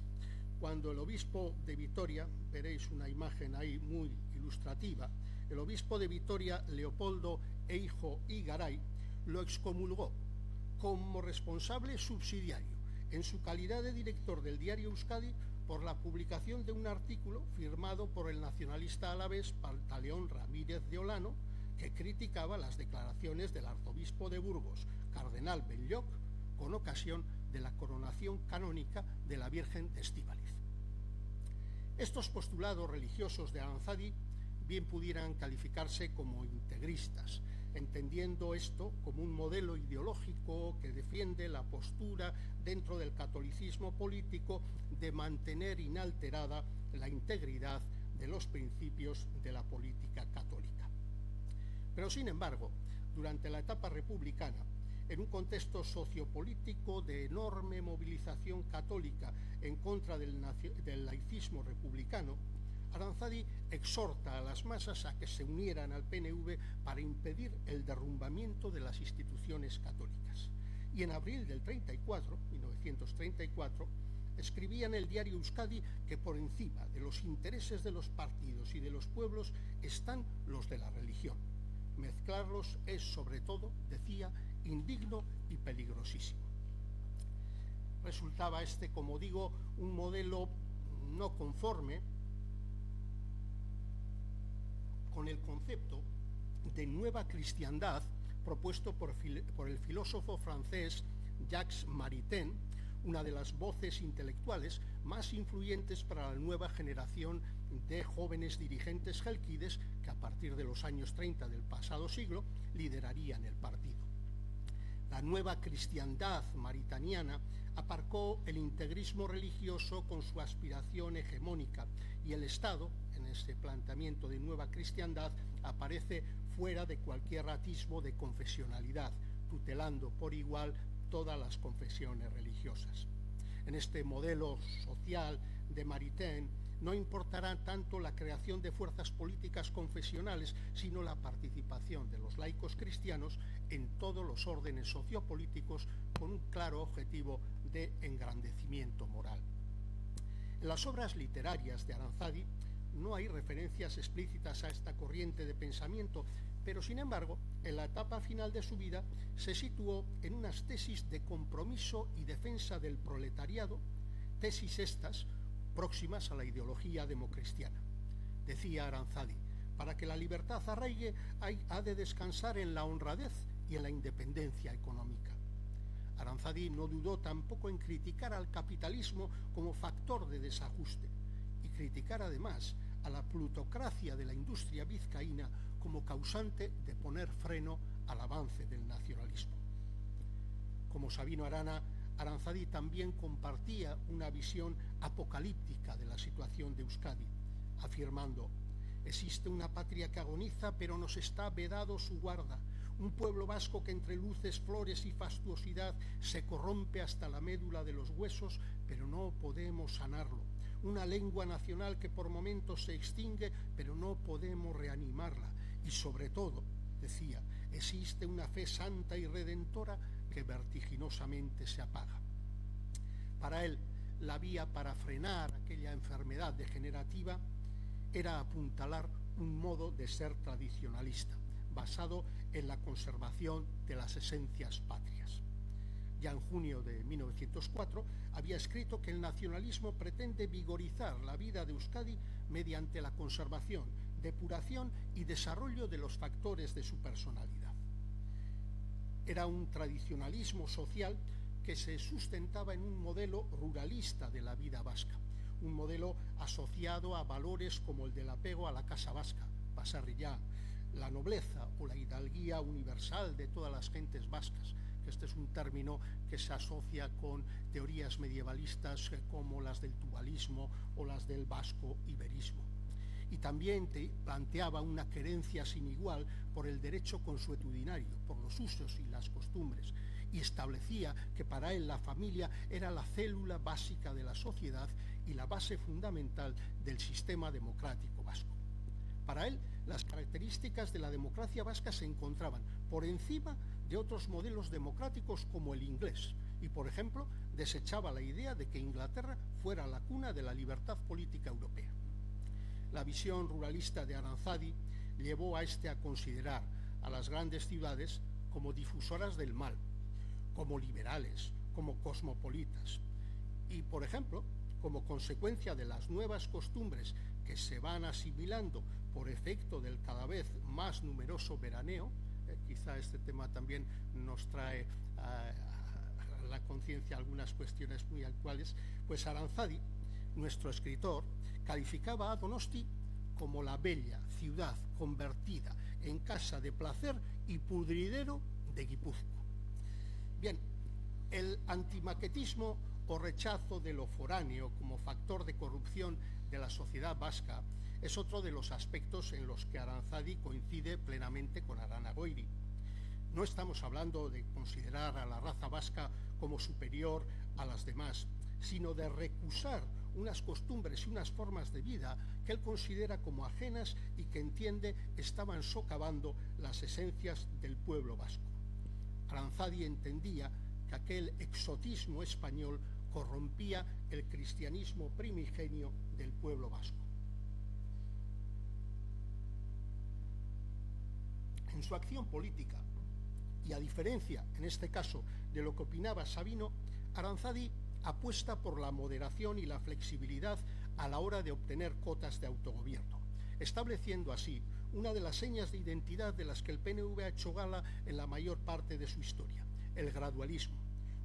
cuando el obispo de Vitoria, veréis una imagen ahí muy ilustrativa, el obispo de Vitoria, Leopoldo Eijo y Garay, lo excomulgó como responsable subsidiario, en su calidad de director del diario Euskadi, por la publicación de un artículo firmado por el nacionalista alavés Pantaleón Ramírez de Olano, que criticaba las declaraciones del arzobispo de Burgos, cardenal Belloc, con ocasión de la coronación canónica de la Virgen de Estíbaliz. Estos postulados religiosos de Aranzadi bien pudieran calificarse como integristas, entendiendo esto como un modelo ideológico que defiende la postura dentro del catolicismo político de mantener inalterada la integridad de los principios de la política católica. Pero, sin embargo, durante la etapa republicana, en un contexto sociopolítico de enorme movilización católica en contra del laicismo republicano, Aranzadi exhorta a las masas a que se unieran al PNV para impedir el derrumbamiento de las instituciones católicas. Y en abril del 1934, escribía en el diario Euskadi que por encima de los intereses de los partidos y de los pueblos están los de la religión. Mezclarlos es, sobre todo, decía, indigno y peligrosísimo. Resultaba este, como digo, un modelo no conforme con el concepto de nueva cristiandad propuesto por el filósofo francés Jacques Maritain, una de las voces intelectuales más influyentes para la nueva generación de jóvenes dirigentes gelquides que a partir de los años 30 del pasado siglo liderarían el partido. La nueva cristiandad maritaniana aparcó el integrismo religioso con su aspiración hegemónica y el Estado, en este planteamiento de nueva cristiandad, aparece fuera de cualquier atisbo de confesionalidad, tutelando por igual todas las confesiones religiosas. En este modelo social de Maritain no importará tanto la creación de fuerzas políticas confesionales, sino la participación de los laicos cristianos en todos los órdenes sociopolíticos con un claro objetivo de engrandecimiento moral. En las obras literarias de Aranzadi no hay referencias explícitas a esta corriente de pensamiento, pero sin embargo, en la etapa final de su vida se situó en unas tesis de compromiso y defensa del proletariado, tesis estas próximas a la ideología democristiana. Decía Aranzadi, para que la libertad arraigue ha de descansar en la honradez y en la independencia económica. Aranzadi no dudó tampoco en criticar al capitalismo como factor de desajuste y criticar además a la plutocracia de la industria vizcaína como causante de poner freno al avance del nacionalismo. Como Sabino Arana, Aranzadi también compartía una visión apocalíptica de la situación de Euskadi, afirmando: existe una patria que agoniza, pero nos está vedado su guarda, un pueblo vasco que entre luces, flores y fastuosidad se corrompe hasta la médula de los huesos, pero no podemos sanarlo, una lengua nacional que por momentos se extingue, pero no podemos reanimarla, y sobre todo, decía, existe una fe santa y redentora que vertiginosamente se apaga. Para él, la vía para frenar aquella enfermedad degenerativa era apuntalar un modo de ser tradicionalista, basado en la conservación de las esencias patrias. Ya en junio de 1904 había escrito que el nacionalismo pretende vigorizar la vida de Euskadi mediante la conservación, depuración y desarrollo de los factores de su personalidad. Era un tradicionalismo social que se sustentaba en un modelo ruralista de la vida vasca, un modelo asociado a valores como el del apego a la casa vasca, pasarrillá, la nobleza o la hidalguía universal de todas las gentes vascas, que este es un término que se asocia con teorías medievalistas como las del tubalismo o las del vasco-iberismo. Y también planteaba una querencia sin igual por el derecho consuetudinario, por los usos y las costumbres, y establecía que para él la familia era la célula básica de la sociedad y la base fundamental del sistema democrático vasco. Para él, las características de la democracia vasca se encontraban por encima de otros modelos democráticos como el inglés y, por ejemplo, desechaba la idea de que Inglaterra fuera la cuna de la libertad política europea. La visión ruralista de Aranzadi llevó a este a considerar a las grandes ciudades como difusoras del mal, como liberales, como cosmopolitas y, por ejemplo, como consecuencia de las nuevas costumbres que se van asimilando por efecto del cada vez más numeroso veraneo, quizá este tema también nos trae a la conciencia algunas cuestiones muy actuales, pues Aranzadi, nuestro escritor, calificaba a Donosti como la bella ciudad convertida en casa de placer y pudridero de Guipúzcoa. Bien, el antimaquetismo o rechazo de lo foráneo como factor de corrupción de la sociedad vasca es otro de los aspectos en los que Aranzadi coincide plenamente con Arana Goiri. No estamos hablando de considerar a la raza vasca como superior a las demás, sino de recusar unas costumbres y unas formas de vida que él considera como ajenas y que entiende estaban socavando las esencias del pueblo vasco. Aranzadi entendía que aquel exotismo español corrompía el cristianismo primigenio del pueblo vasco. En su acción política, y a diferencia, en este caso, de lo que opinaba Sabino, Aranzadi apuesta por la moderación y la flexibilidad a la hora de obtener cotas de autogobierno, estableciendo así una de las señas de identidad de las que el PNV ha hecho gala en la mayor parte de su historia, el gradualismo.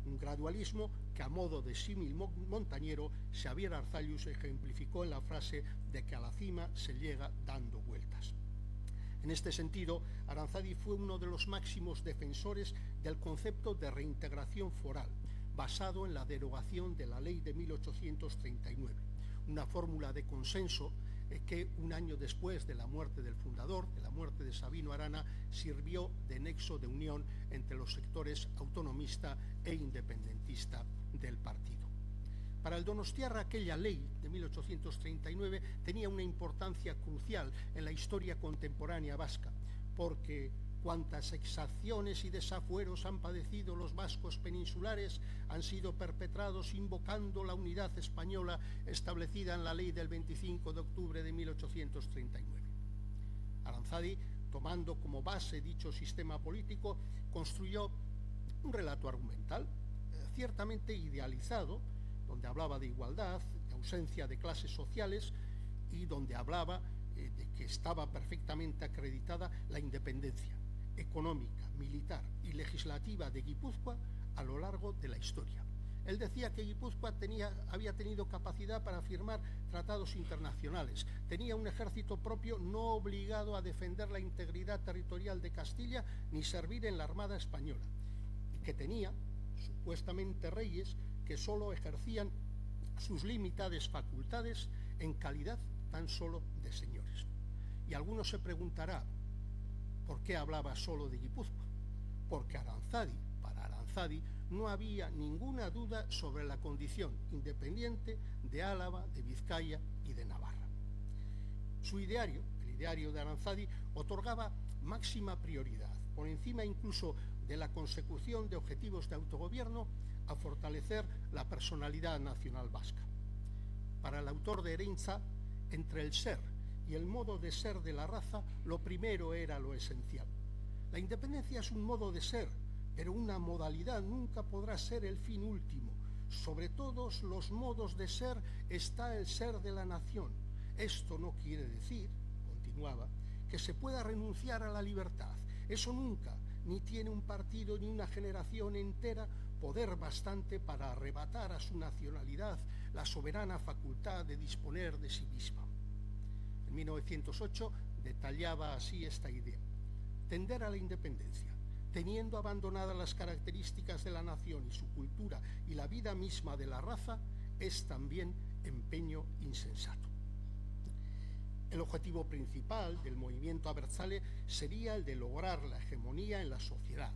Un gradualismo que, a modo de símil montañero, Xavier Arzallus ejemplificó en la frase de que a la cima se llega dando vueltas. En este sentido, Aranzadi fue uno de los máximos defensores del concepto de reintegración foral, basado en la derogación de la ley de 1839, una fórmula de consenso que un año después de la muerte del fundador, de la muerte de Sabino Arana, sirvió de nexo de unión entre los sectores autonomista e independentista del partido. Para el donostiarra, aquella ley de 1839 tenía una importancia crucial en la historia contemporánea vasca, porque cuantas exacciones y desafueros han padecido los vascos peninsulares han sido perpetrados invocando la unidad española establecida en la ley del 25 de octubre de 1839. Aranzadi, tomando como base dicho sistema político, construyó un relato argumental ciertamente idealizado, donde hablaba de igualdad, de ausencia de clases sociales y donde hablaba de que estaba perfectamente acreditada la independencia económica, militar y legislativa de Guipúzcoa a lo largo de la historia. Él decía que Guipúzcoa había tenido capacidad para firmar tratados internacionales, tenía un ejército propio no obligado a defender la integridad territorial de Castilla ni servir en la Armada Española, y que tenía, supuestamente, reyes que solo ejercían sus limitadas facultades en calidad tan solo de señores. Y alguno se preguntará, ¿por qué hablaba solo de Guipúzcoa? Porque para Aranzadi, no había ninguna duda sobre la condición independiente de Álava, de Vizcaya y de Navarra. Su ideario, el ideario de Aranzadi, otorgaba máxima prioridad, por encima incluso de la consecución de objetivos de autogobierno, a fortalecer la personalidad nacional vasca. Para el autor de Hereintza, entre el ser y el modo de ser de la raza, lo primero era lo esencial. La independencia es un modo de ser, pero una modalidad nunca podrá ser el fin último. Sobre todos los modos de ser está el ser de la nación. Esto no quiere decir, continuaba, que se pueda renunciar a la libertad. Eso nunca, ni tiene un partido ni una generación entera poder bastante para arrebatar a su nacionalidad la soberana facultad de disponer de sí misma. En 1908 detallaba así esta idea: tender a la independencia, teniendo abandonadas las características de la nación y su cultura y la vida misma de la raza, es también empeño insensato. El objetivo principal del movimiento abertzale sería el de lograr la hegemonía en la sociedad,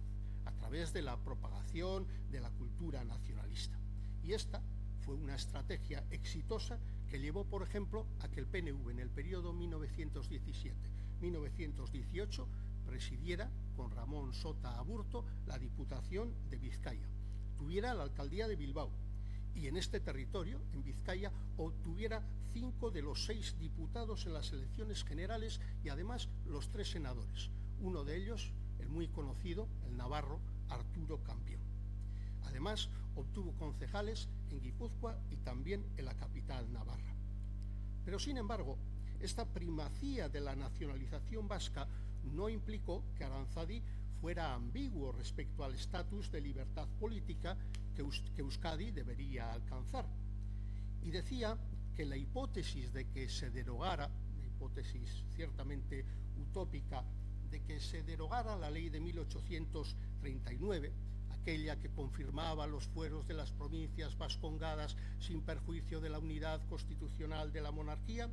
a través de la propagación de la cultura nacionalista. Y esta, fue una estrategia exitosa que llevó, por ejemplo, a que el PNV en el periodo 1917-1918 presidiera con Ramón Sota Aburto la Diputación de Vizcaya, tuviera la alcaldía de Bilbao y en este territorio, en Vizcaya, obtuviera 5 de los 6 diputados en las elecciones generales y además los 3 senadores, uno de ellos, el muy conocido, el navarro Arturo Campión. Además, obtuvo concejales en Guipúzcoa y también en la capital navarra. Pero, sin embargo, esta primacía de la nacionalización vasca no implicó que Aranzadi fuera ambiguo respecto al estatus de libertad política que Euskadi debería alcanzar. Y decía que la hipótesis de que se derogara, una hipótesis ciertamente utópica, de que se derogara la ley de 1839, aquella que confirmaba los fueros de las provincias vascongadas sin perjuicio de la unidad constitucional de la monarquía,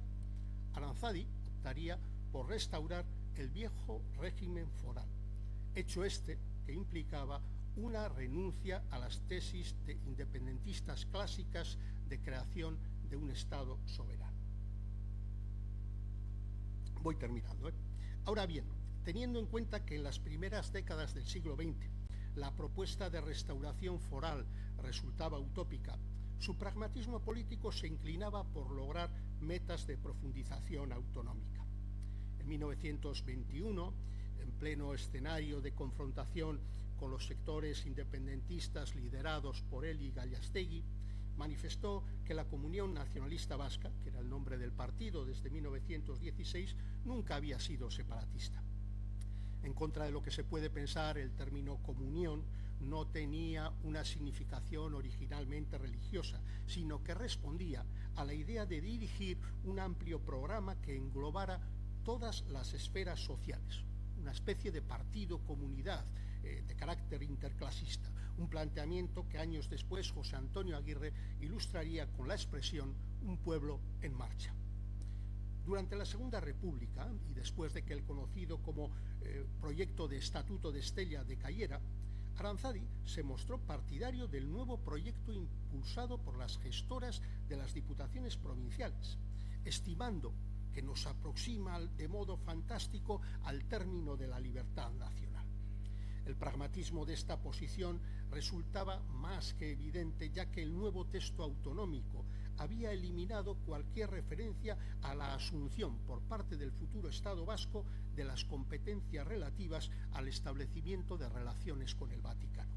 Aranzadi optaría por restaurar el viejo régimen foral, hecho este que implicaba una renuncia a las tesis de independentistas clásicas de creación de un Estado soberano. Voy terminando. Ahora bien, teniendo en cuenta que en las primeras décadas del siglo XX la propuesta de restauración foral resultaba utópica, su pragmatismo político se inclinaba por lograr metas de profundización autonómica. En 1921, en pleno escenario de confrontación con los sectores independentistas liderados por él y Gallastegui, manifestó que la Comunión Nacionalista Vasca, que era el nombre del partido desde 1916, nunca había sido separatista. En contra de lo que se puede pensar, el término comunión no tenía una significación originalmente religiosa, sino que respondía a la idea de dirigir un amplio programa que englobara todas las esferas sociales, una especie de partido-comunidad de carácter interclasista, un planteamiento que años después José Antonio Aguirre ilustraría con la expresión «un pueblo en marcha». Durante la Segunda República, y después de que el conocido como proyecto de Estatuto de Estella decayera, Aranzadi se mostró partidario del nuevo proyecto impulsado por las gestoras de las diputaciones provinciales, estimando que nos aproxima de modo fantástico al término de la libertad nacional. El pragmatismo de esta posición resultaba más que evidente, ya que el nuevo texto autonómico había eliminado cualquier referencia a la asunción por parte del futuro Estado vasco de las competencias relativas al establecimiento de relaciones con el Vaticano.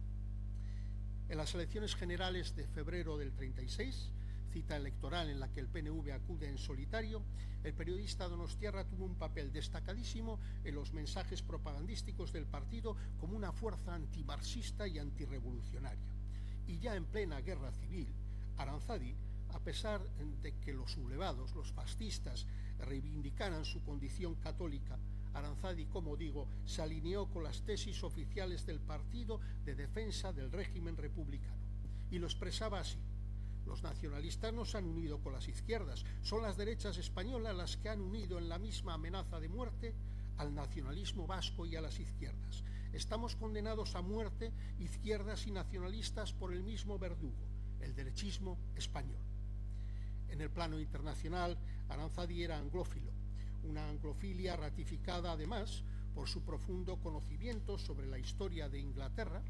En las elecciones generales de febrero del 36, cita electoral en la que el PNV acude en solitario, el periodista donostiarra tuvo un papel destacadísimo en los mensajes propagandísticos del partido como una fuerza antimarxista y antirrevolucionaria. Y ya en plena guerra civil, Aranzadi, a pesar de que los sublevados, los fascistas, reivindicaran su condición católica, Aranzadi, como digo, se alineó con las tesis oficiales del partido de defensa del régimen republicano. Y lo expresaba así: los nacionalistas no se han unido con las izquierdas, son las derechas españolas las que han unido en la misma amenaza de muerte al nacionalismo vasco y a las izquierdas. Estamos condenados a muerte, izquierdas y nacionalistas, por el mismo verdugo, el derechismo español. En el plano internacional, Aranzadi era anglófilo, una anglofilia ratificada además por su profundo conocimiento sobre la historia de Inglaterra,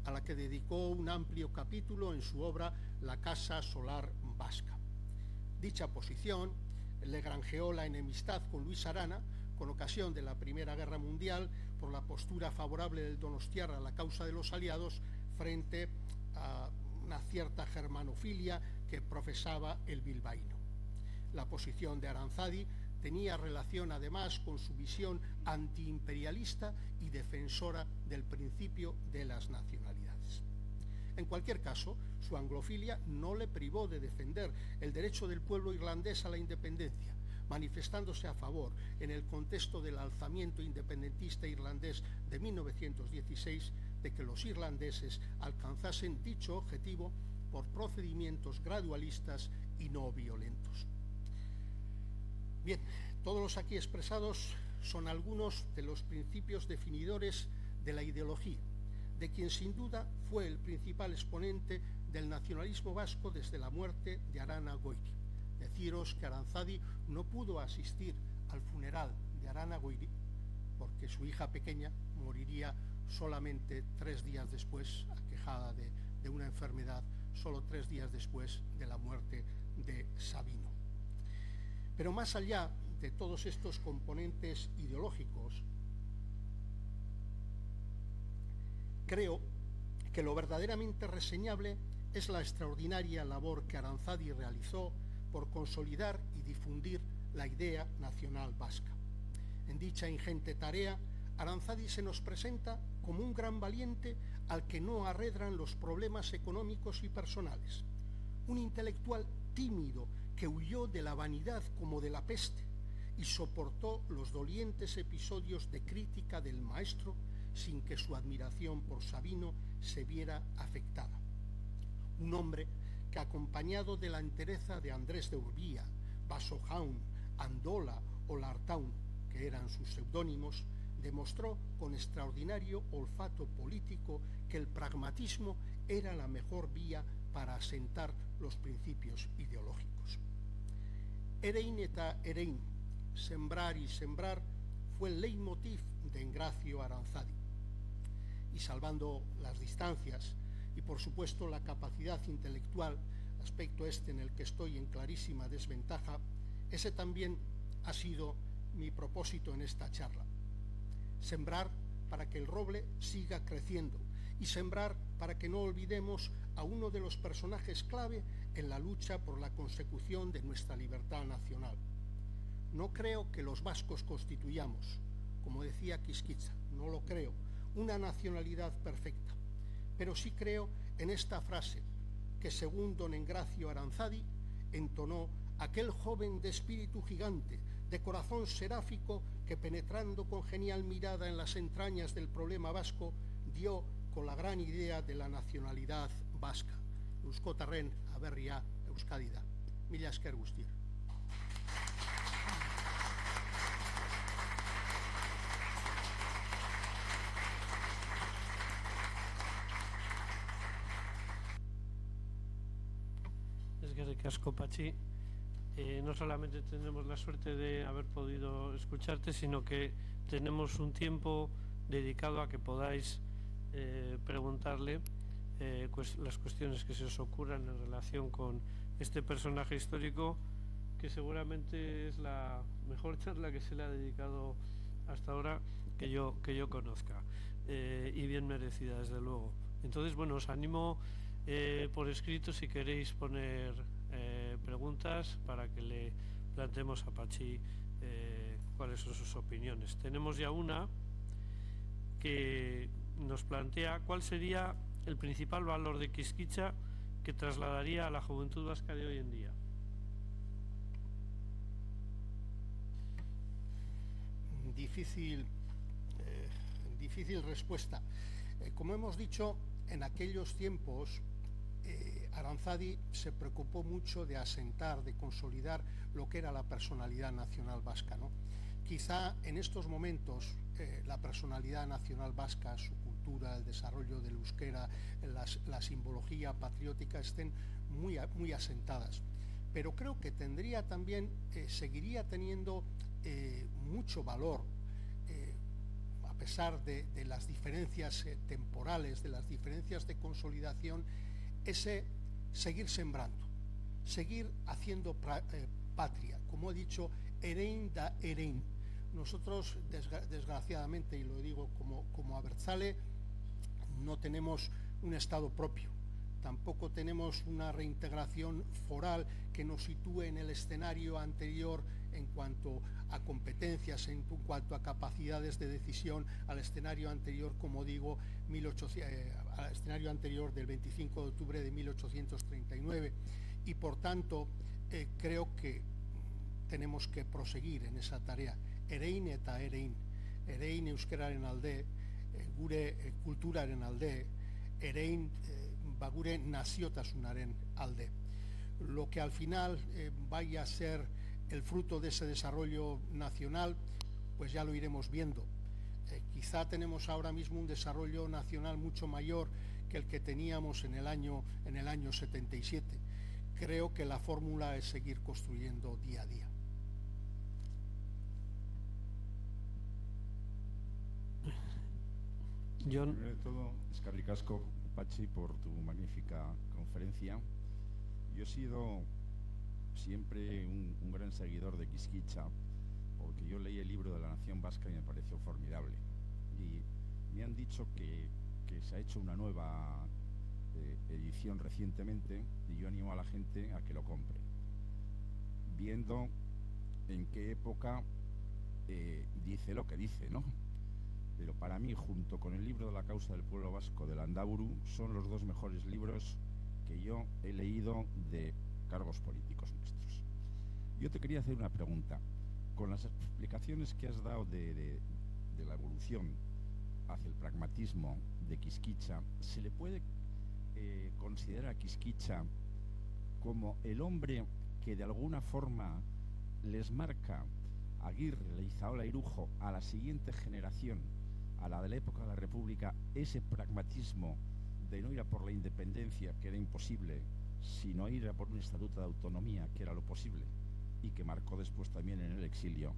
a la que dedicó un amplio capítulo en su obra La Casa Solar Vasca. Dicha posición le granjeó la enemistad con Luis Arana, con ocasión de la Primera Guerra Mundial, por la postura favorable del donostiarra a la causa de los aliados frente a una cierta germanofilia que profesaba el bilbaíno. La posición de Aranzadi tenía relación además con su visión antiimperialista y defensora del principio de las nacionalidades. En cualquier caso, su anglofilia no le privó de defender el derecho del pueblo irlandés a la independencia, manifestándose a favor, en el contexto del alzamiento independentista irlandés de 1916, de que los irlandeses alcanzasen dicho objetivo por procedimientos gradualistas y no violentos. Bien, todos los aquí expresados son algunos de los principios definidores de la ideología, de quien sin duda fue el principal exponente del nacionalismo vasco desde la muerte de Arana Goiri. Deciros que Aranzadi no pudo asistir al funeral de Arana Goiri porque su hija pequeña moriría solamente 3 días después, aquejada de una enfermedad, solo 3 días después de la muerte de Sabino. Pero más allá de todos estos componentes ideológicos, creo que lo verdaderamente reseñable es la extraordinaria labor que Aranzadi realizó por consolidar y difundir la idea nacional vasca. En dicha ingente tarea, Aranzadi se nos presenta como un gran valiente al que no arredran los problemas económicos y personales, un intelectual tímido que huyó de la vanidad como de la peste y soportó los dolientes episodios de crítica del maestro sin que su admiración por Sabino se viera afectada. Un hombre que, acompañado de la entereza de Andrés de Urbía, Basso Jaun, Andola o Lartaun, que eran sus seudónimos, demostró con extraordinario olfato político que el pragmatismo era la mejor vía para asentar los principios ideológicos. Erein eta erein, sembrar y sembrar, fue el leitmotiv de Engracio Aranzadi. Y salvando las distancias y por supuesto la capacidad intelectual, aspecto este en el que estoy en clarísima desventaja, ese también ha sido mi propósito en esta charla. Sembrar para que el roble siga creciendo y sembrar para que no olvidemos a uno de los personajes clave en la lucha por la consecución de nuestra libertad nacional. No creo que los vascos constituyamos, como decía Quisquitza, no lo creo, una nacionalidad perfecta, pero sí creo en esta frase que, según don Engracio Aranzadi, entonó aquel joven de espíritu gigante, de corazón seráfico, que penetrando con genial mirada en las entrañas del problema vasco, dio con la gran idea de la nacionalidad vasca. Euskotarren aberria Euskadi da. Mila esker guztioi. Eskerrik asko, Patxi. No solamente tenemos la suerte de haber podido escucharte, sino que tenemos un tiempo dedicado a que podáis preguntarle las cuestiones que se os ocurran en relación con este personaje histórico, que seguramente es la mejor charla que se le ha dedicado hasta ahora que yo conozca, y bien merecida, desde luego. Entonces, bueno, os animo por escrito si queréis poner preguntas para que le planteemos a Patxi cuáles son sus opiniones. Tenemos ya una que nos plantea cuál sería el principal valor de Quisquitza que trasladaría a la juventud vasca de hoy en día. Difícil respuesta. Como hemos dicho, en aquellos tiempos Aranzadi se preocupó mucho de asentar, de consolidar lo que era la personalidad nacional vasca, ¿no? Quizá en estos momentos la personalidad nacional vasca, su cultura, el desarrollo del euskera, la simbología patriótica estén muy asentadas. Pero creo que tendría también, seguiría teniendo mucho valor, a pesar de las diferencias temporales, de las diferencias de consolidación, ese seguir sembrando, seguir haciendo patria. Como he dicho, erein da erein. Nosotros, desgraciadamente, y lo digo como abertzale, no tenemos un Estado propio. Tampoco tenemos una reintegración foral que nos sitúe en el escenario anterior en cuanto a competencias, en cuanto a capacidades de decisión, al escenario anterior, como digo, al escenario anterior del 25 de octubre de 1839. Y por tanto, creo que tenemos que proseguir en esa tarea. Erein eta erein. Erein euskararen alde, gure kulturaren alde, erein gure naziotasunaren alde. Lo que al final vaya a ser el fruto de ese desarrollo nacional, pues ya lo iremos viendo. Quizá tenemos ahora mismo un desarrollo nacional mucho mayor que el que teníamos en el año 77. Creo que la fórmula es seguir construyendo día a día. Jon. Primero de todo, eskerrik asko, Patxi, por tu magnífica conferencia. Yo he sido siempre un gran seguidor de Quisquicha, porque yo leí el libro de la Nación Vasca y me pareció formidable. Y me han dicho que se ha hecho una nueva edición recientemente, y yo animo a la gente a que lo compre, viendo en qué época dice lo que dice, ¿no? Pero para mí, junto con el libro de la causa del pueblo vasco de Landaburu, son los dos mejores libros que yo he leído de cargos políticos nuestros. Yo te quería hacer una pregunta. Con las explicaciones que has dado de la evolución hacia el pragmatismo de Quisquicha, ¿se le puede considerar a Quisquicha como el hombre que de alguna forma les marca a Aguirre, Leizaola y Irujo a la siguiente generación, a la de la época de la República, ese pragmatismo de no ir a por la independencia, que era imposible, sino ir a por un estatuto de autonomía, que era lo posible, y que marcó después también en el exilio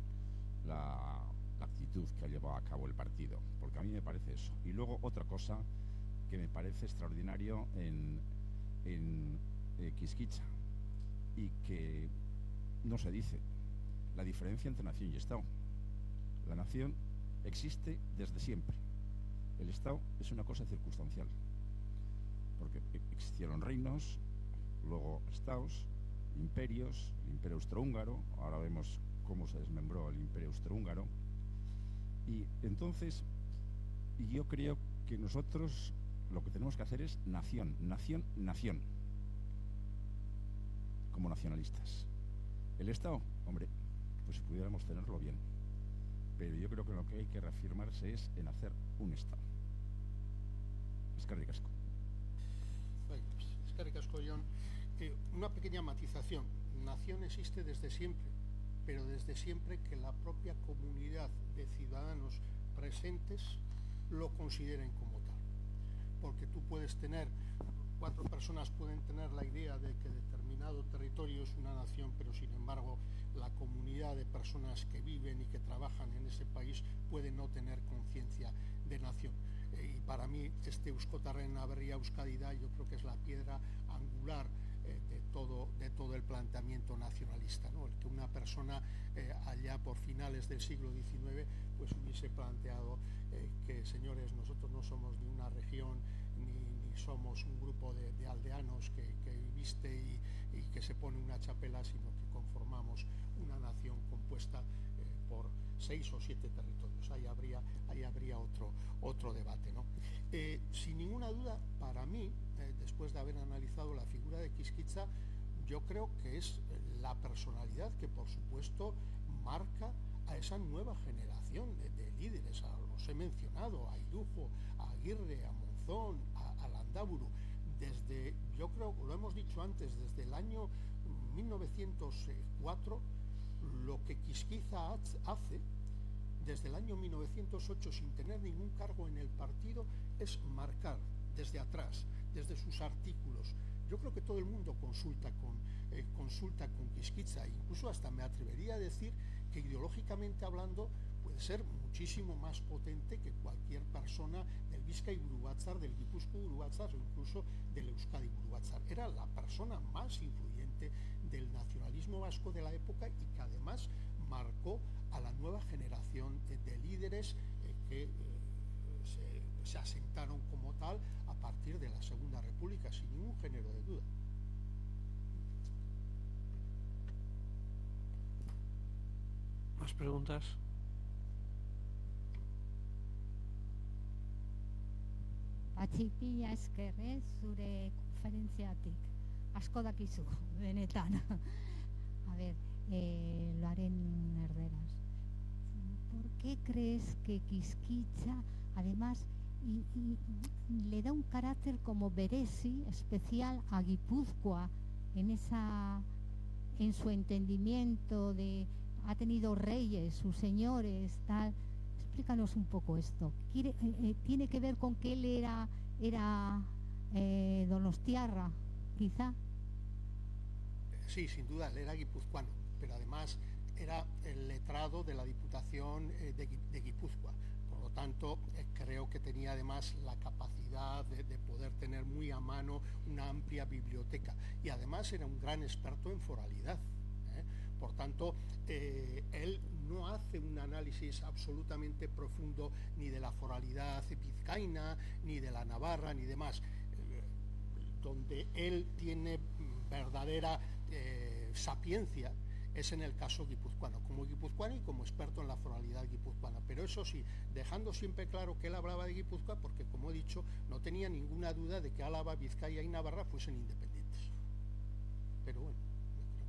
la actitud que ha llevado a cabo el partido? Porque a mí me parece eso. Y luego otra cosa que me parece extraordinario en Quisquicha, y que no se dice: la diferencia entre nación y Estado. La nación existe desde siempre. El Estado es una cosa circunstancial, porque existieron reinos, luego estados, imperios, el Imperio Austrohúngaro, ahora vemos cómo se desmembró el Imperio Austrohúngaro, y entonces yo creo que nosotros lo que tenemos que hacer es nación, nación, nación, como nacionalistas. El Estado, hombre, pues si pudiéramos tenerlo bien, pero yo creo que lo que hay que reafirmarse es en hacer un Estado. Eskerrik asko. Eskerrik asko, Jon. Una pequeña matización. Nación existe desde siempre, pero desde siempre que la propia comunidad de ciudadanos presentes lo consideren como tal. Porque tú puedes tener, 4 personas pueden tener la idea de que determinado territorio es una nación, pero sin embargo la comunidad de personas que viven y que trabajan en ese país puede no tener conciencia de nación. Y para mí este Euskotarren Aberria Euskadi da, yo creo que es la piedra angular de todo el planteamiento nacionalista, ¿no? El que una persona allá por finales del siglo XIX pues hubiese planteado que, señores, nosotros no somos ni una región ni somos un grupo de aldeanos que viste y que se pone una chapela, sino que conformamos una nación compuesta por 6 o 7 territorios. Ahí habría otro debate, ¿no? Sin ninguna duda, para mí, después de haber analizado la figura de Quisquicha, yo creo que es la personalidad que, por supuesto, marca a esa nueva generación de líderes. Los he mencionado: a Irujo, a Aguirre, a Monzón, a Landaburu. Desde, yo creo, lo hemos dicho antes, desde el año 1904, lo que Quisquicha hace desde el año 1908 sin tener ningún cargo en el partido es marcar desde atrás, desde sus artículos. Yo creo que todo el mundo consulta con Quisquicha, incluso hasta me atrevería a decir que ideológicamente hablando puede ser muchísimo más potente que cualquier persona del Bizkai Buru Batzar, del Gipuzkoa Buru Batzar o incluso del Euskadi Buru Batzar. Era la persona más influyente del nacionalismo vasco de la época y que además marcó a la nueva generación de líderes que se asentaron como tal a partir de la Segunda República, sin ningún género de duda. ¿Más preguntas? Patxi, pila esker, zure konferentziatik. Asko dakizu, benetan. A ver, lo haré en herderas. ¿Por qué crees que Quisquicha, además, le da un carácter como berezi, especial a Guipúzcoa, en su entendimiento de ha tenido reyes, sus señores, tal? Explícanos un poco esto. ¿Tiene que ver con que él era donostiarra, quizá. Sí, sin duda, él era guipuzcoano, pero además era el letrado de la Diputación de Guipúzcoa. Por lo tanto, creo que tenía además la capacidad de poder tener muy a mano una amplia biblioteca. Y además era un gran experto en foralidad. Por tanto, él no hace un análisis absolutamente profundo ni de la foralidad vizcaína, ni de la navarra, ni demás. Donde él tiene verdadera sapiencia es en el caso guipuzcoano, como guipuzcoano y como experto en la foralidad guipuzcoana. Pero eso sí, dejando siempre claro que él hablaba de Guipúzcoa porque, como he dicho, no tenía ninguna duda de que Álava, Vizcaya y Navarra fuesen independientes. Pero bueno, yo creo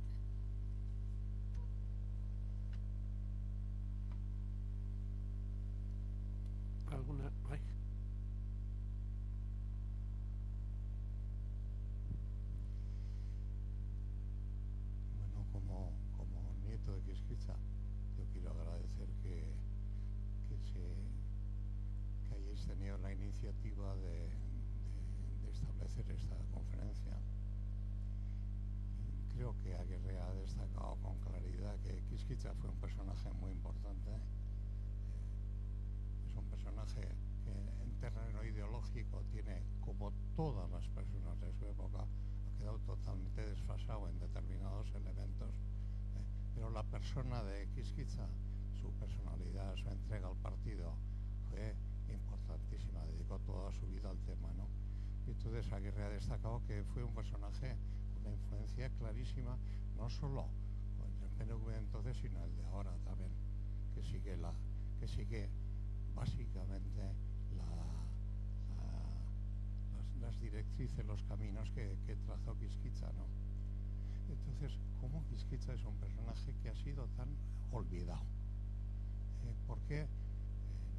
que... ¿Alguna? Ay. Como nieto de Quisquicha, yo quiero agradecer que hayáis tenido la iniciativa de establecer esta conferencia. Creo que Aguirre ha destacado con claridad que Quisquicha fue un personaje muy importante. Es un personaje que en terreno ideológico tiene, como todas las personas de su época, ha quedado totalmente desfasado en determinados elementos. Pero la persona de Quisquicha, su personalidad, su entrega al partido, fue importantísima, dedicó toda su vida al tema, ¿no? Y entonces Aguirre ha destacado que fue un personaje con una influencia clarísima, no solo el PNV entonces, sino el de ahora también, que sigue básicamente las directrices, los caminos que trazó Quisquicha, ¿no? Entonces, ¿cómo Quisquicha es un personaje que ha sido tan olvidado? Porque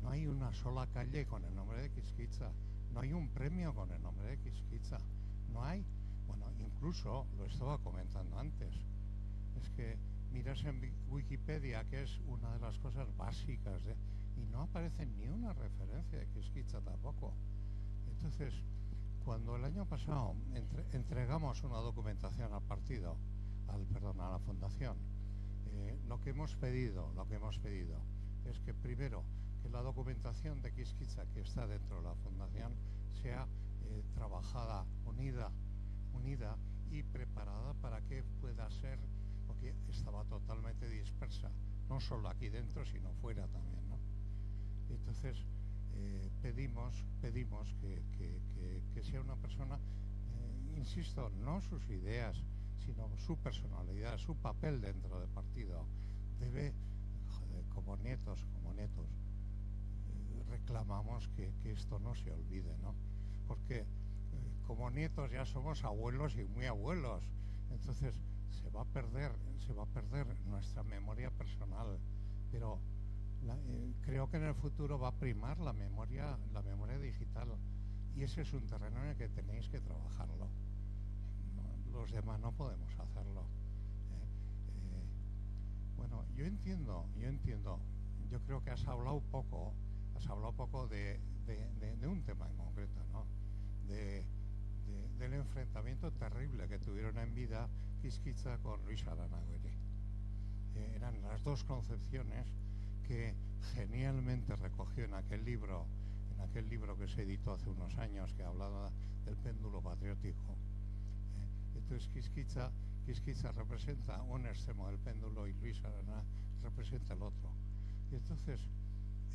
no hay una sola calle con el nombre de Quisquicha, no hay un premio con el nombre de Quisquicha, no hay, bueno, incluso lo estaba comentando antes, es que miras en Wikipedia, que es una de las cosas básicas, y no aparece ni una referencia de Quisquicha tampoco. Entonces, cuando el año pasado entregamos una documentación al partido, a la fundación, lo que hemos pedido es que primero que la documentación de Quisquicha que está dentro de la fundación sea trabajada, unida y preparada para que pueda ser, porque estaba totalmente dispersa, no solo aquí dentro, sino fuera también, ¿no? Entonces, pedimos que sea una persona, insisto, no sus ideas, sino su personalidad, su papel dentro del partido. Debe, como nietos, reclamamos que esto no se olvide, ¿no? Porque como nietos ya somos abuelos y muy abuelos, entonces se va a perder nuestra memoria personal, pero creo que en el futuro va a primar la memoria digital, y ese es un terreno en el que tenéis que trabajarlo. Los demás no podemos hacerlo. Bueno, yo entiendo, yo creo que has hablado poco de un tema en concreto, ¿no? Del enfrentamiento terrible que tuvieron en vida Quisquicha con Luis Aranagüere. Eran las dos concepciones que genialmente recogió en aquel libro que se editó hace unos años, que hablaba del péndulo patriótico. Entonces Quisquicha representa un extremo del péndulo y Luis Arana representa el otro. Y entonces,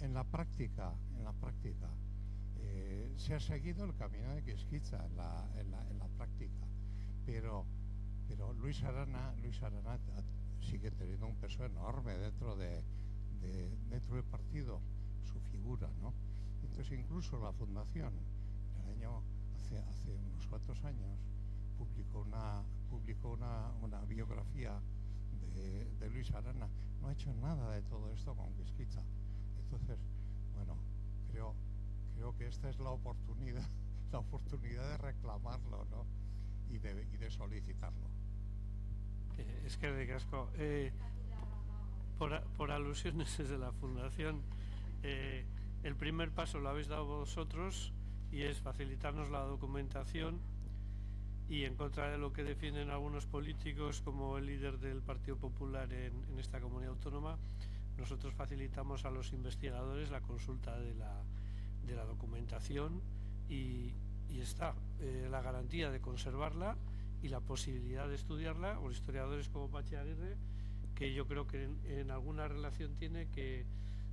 en la práctica, se ha seguido el camino de Quisquicha en la práctica, pero Luis Arana sigue teniendo un peso enorme dentro del partido, su figura, ¿no? Entonces, incluso la fundación, hace unos cuantos años, publicó una biografía de Luis Arana. No ha hecho nada de todo esto con Quisquicha. Entonces, bueno, creo que esta es la oportunidad de reclamarlo, ¿no? y de solicitarlo. Es que ricasco. Por alusiones desde la fundación, el primer paso lo habéis dado vosotros, y es facilitarnos la documentación, y en contra de lo que defienden algunos políticos como el líder del Partido Popular en esta comunidad autónoma, nosotros facilitamos a los investigadores la consulta de la documentación y está la garantía de conservarla y la posibilidad de estudiarla. Los historiadores como Patxi Aguirre, que yo creo que en alguna relación tiene, que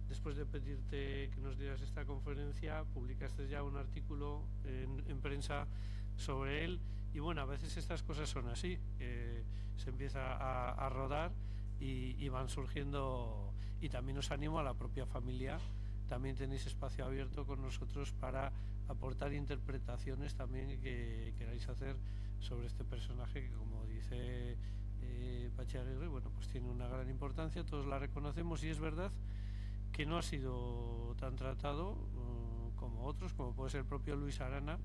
después de pedirte que nos dieras esta conferencia, publicaste ya un artículo en prensa sobre él, y bueno, a veces estas cosas son así, se empieza a rodar y van surgiendo. Y también os animo a la propia familia, también tenéis espacio abierto con nosotros para aportar interpretaciones también que queráis hacer sobre este personaje que, como dice Patxi Aguirre, bueno, pues tiene una gran importancia, todos la reconocemos, y es verdad que no ha sido tan tratado como otros, como puede ser el propio Luis Arana,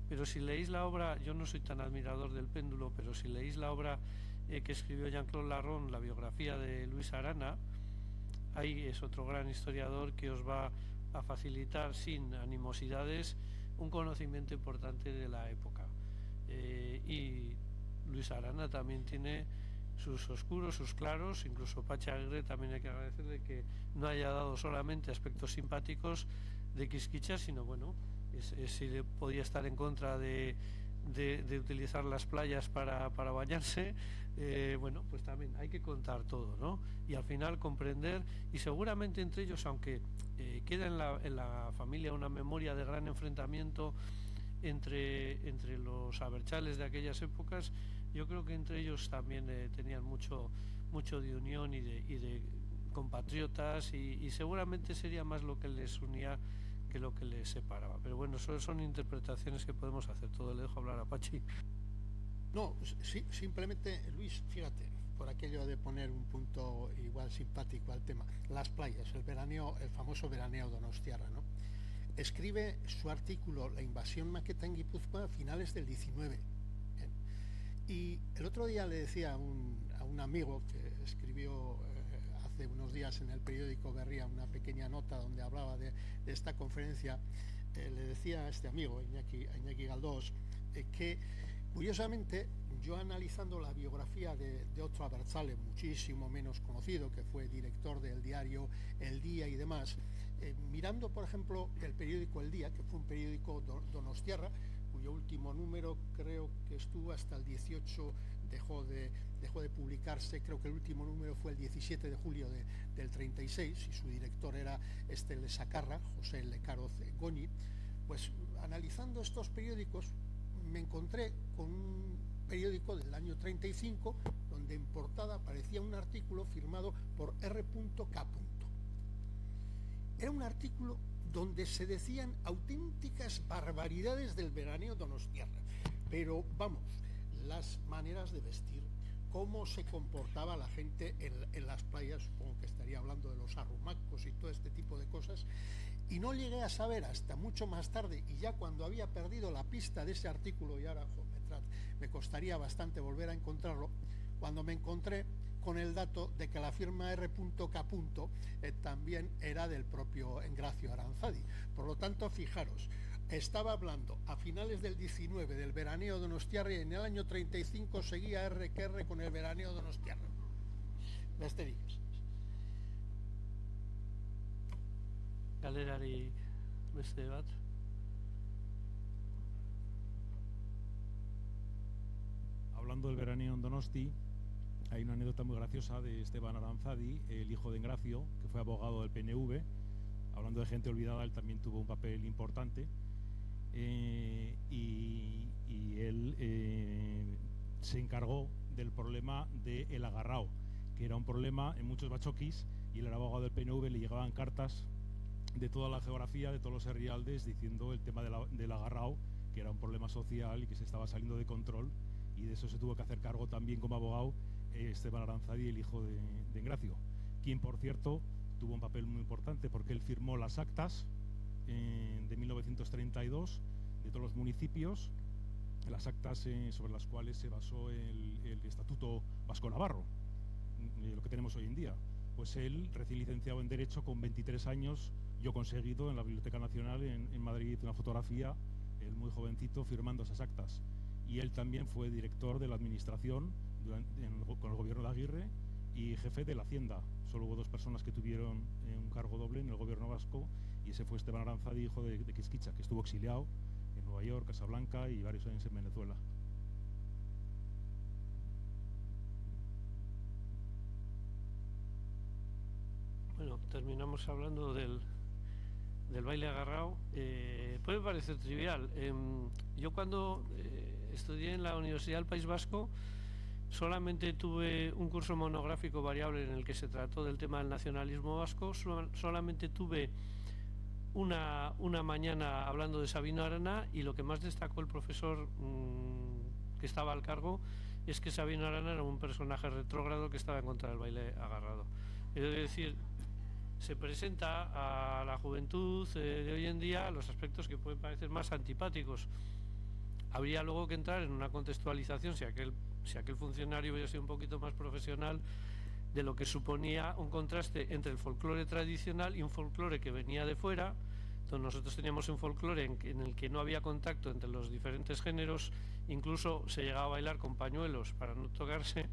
pero si leéis la obra, yo no soy tan admirador del péndulo, pero si leéis la obra que escribió Jean-Claude Larron, la biografía de Luis Arana, ahí es otro gran historiador que os va a facilitar sin animosidades un conocimiento importante de la época. Y Luis Arana también tiene sus oscuros, sus claros. Incluso Patxi Aguirre también hay que agradecerle que no haya dado solamente aspectos simpáticos de Quisquicha, sino bueno, si podía estar en contra de utilizar las playas para bañarse, bueno, pues también hay que contar todo, ¿no? Y al final comprender, y seguramente entre ellos, aunque queda en la familia una memoria de gran enfrentamiento entre los abertzales de aquellas épocas, yo creo que entre ellos también tenían mucho de unión y de compatriotas, y seguramente sería más lo que les unía que lo que les separaba. Pero bueno, son interpretaciones que podemos hacer. Todo le dejo hablar a Patxi. No, sí, simplemente, Luis, fíjate, por aquello de poner un punto igual simpático al tema, las playas, el famoso veraneo donostiarra, ¿no? Escribe su artículo La invasión maqueta en Guipúzcoa a finales del 19. ¿Bien? Y el otro día le decía a un amigo que escribió hace unos días en el periódico Berria una pequeña nota donde hablaba de esta conferencia, le decía a este amigo, a Iñaki Galdós, que curiosamente yo, analizando la biografía de otro abertzale muchísimo menos conocido, que fue director del diario El Día y demás, mirando por ejemplo el periódico El Día, que fue un periódico donostiarra, cuyo último número creo que estuvo hasta el 18, dejó de publicarse, creo que el último número fue el 17 de julio del 36, y su director era Lesacarra, José Lecaroz Goñi. Pues analizando estos periódicos me encontré con un periódico del año 35 donde en portada aparecía un artículo firmado por R.K. Era un artículo donde se decían auténticas barbaridades del veraneo donostiarra, pero vamos, las maneras de vestir, cómo se comportaba la gente en las playas, supongo que estaría hablando de los arrumacos y todo este tipo de cosas, y no llegué a saber hasta mucho más tarde, y ya cuando había perdido la pista de ese artículo, y ahora me costaría bastante volver a encontrarlo, cuando me encontré con el dato de que la firma R.K. También era del propio Engracio Aranzadi. Por lo tanto, fijaros, estaba hablando a finales del 19 del veraneo donostiarra, y en el año 35 seguía R con el veraneo donostiarra. Besterik. Galerari beste bat. Hablando del veraneo en Donosti, hay una anécdota muy graciosa de Esteban Aranzadi, el hijo de Engracio, que fue abogado del PNV. Hablando de gente olvidada, él también tuvo un papel importante, y él se encargó del problema del agarrao, que era un problema en muchos bachoquis, y él era abogado del PNV, le llegaban cartas de toda la geografía, de todos los herrialdes, diciendo el tema del agarrao, que era un problema social y que se estaba saliendo de control, y de eso se tuvo que hacer cargo también como abogado Esteban Aranzadi, el hijo de Engracio, quien por cierto tuvo un papel muy importante porque él firmó las actas de 1932 de todos los municipios, las actas sobre las cuales se basó el Estatuto Vasco-Navarro, lo que tenemos hoy en día. Pues él, recién licenciado en Derecho, con 23 años, yo conseguido en la Biblioteca Nacional en Madrid una fotografía él muy jovencito, firmando esas actas. Y él también fue director de la administración con el gobierno de Aguirre y jefe de la Hacienda. Solo hubo 2 personas que tuvieron un cargo doble en el gobierno vasco, y ese fue Esteban Aranzadi, hijo de Quisquicha, que estuvo exiliado en Nueva York, Casablanca y varios años en Venezuela. Bueno, terminamos hablando del baile agarrao. Puede parecer trivial. Yo cuando estudié en la Universidad del País Vasco solamente tuve un curso monográfico variable en el que se trató del tema del nacionalismo vasco. Solamente tuve una mañana hablando de Sabino Arana, y lo que más destacó el profesor que estaba al cargo es que Sabino Arana era un personaje retrógrado que estaba en contra del baile agarrado. Es decir, se presenta a la juventud de hoy en día los aspectos que pueden parecer más antipáticos. Habría luego que entrar en una contextualización, si aquel funcionario hubiera sido un poquito más profesional, de lo que suponía un contraste entre el folclore tradicional y un folclore que venía de fuera. Entonces nosotros teníamos un folclore en el que no había contacto entre los diferentes géneros, incluso se llegaba a bailar con pañuelos para no tocarse.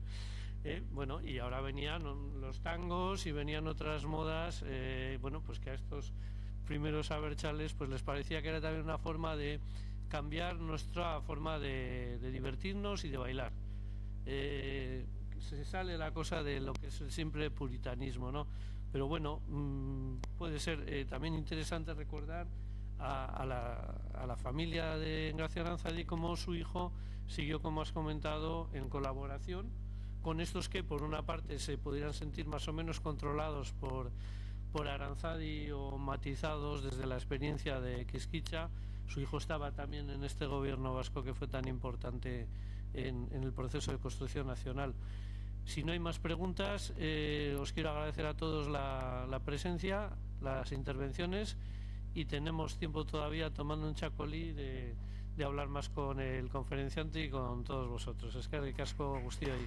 Bueno, y ahora venían los tangos y venían otras modas, bueno, pues que a estos primeros abertzales pues les parecía que era también una forma de cambiar nuestra forma de divertirnos y de bailar. Se sale la cosa de lo que es el simple puritanismo, ¿no? Pero bueno, puede ser también interesante recordar a la familia de Gracia Aranzadi, como su hijo siguió, como has comentado, en colaboración con estos que por una parte se pudieran sentir más o menos controlados por Aranzadi o matizados desde la experiencia de Quisquicha. Su hijo estaba también en este gobierno vasco que fue tan importante en el proceso de construcción nacional. Si no hay más preguntas, os quiero agradecer a todos la presencia, las intervenciones, y tenemos tiempo todavía, tomando un chacolí, de hablar más con el conferenciante y con todos vosotros. Eskerrik asko guztioi.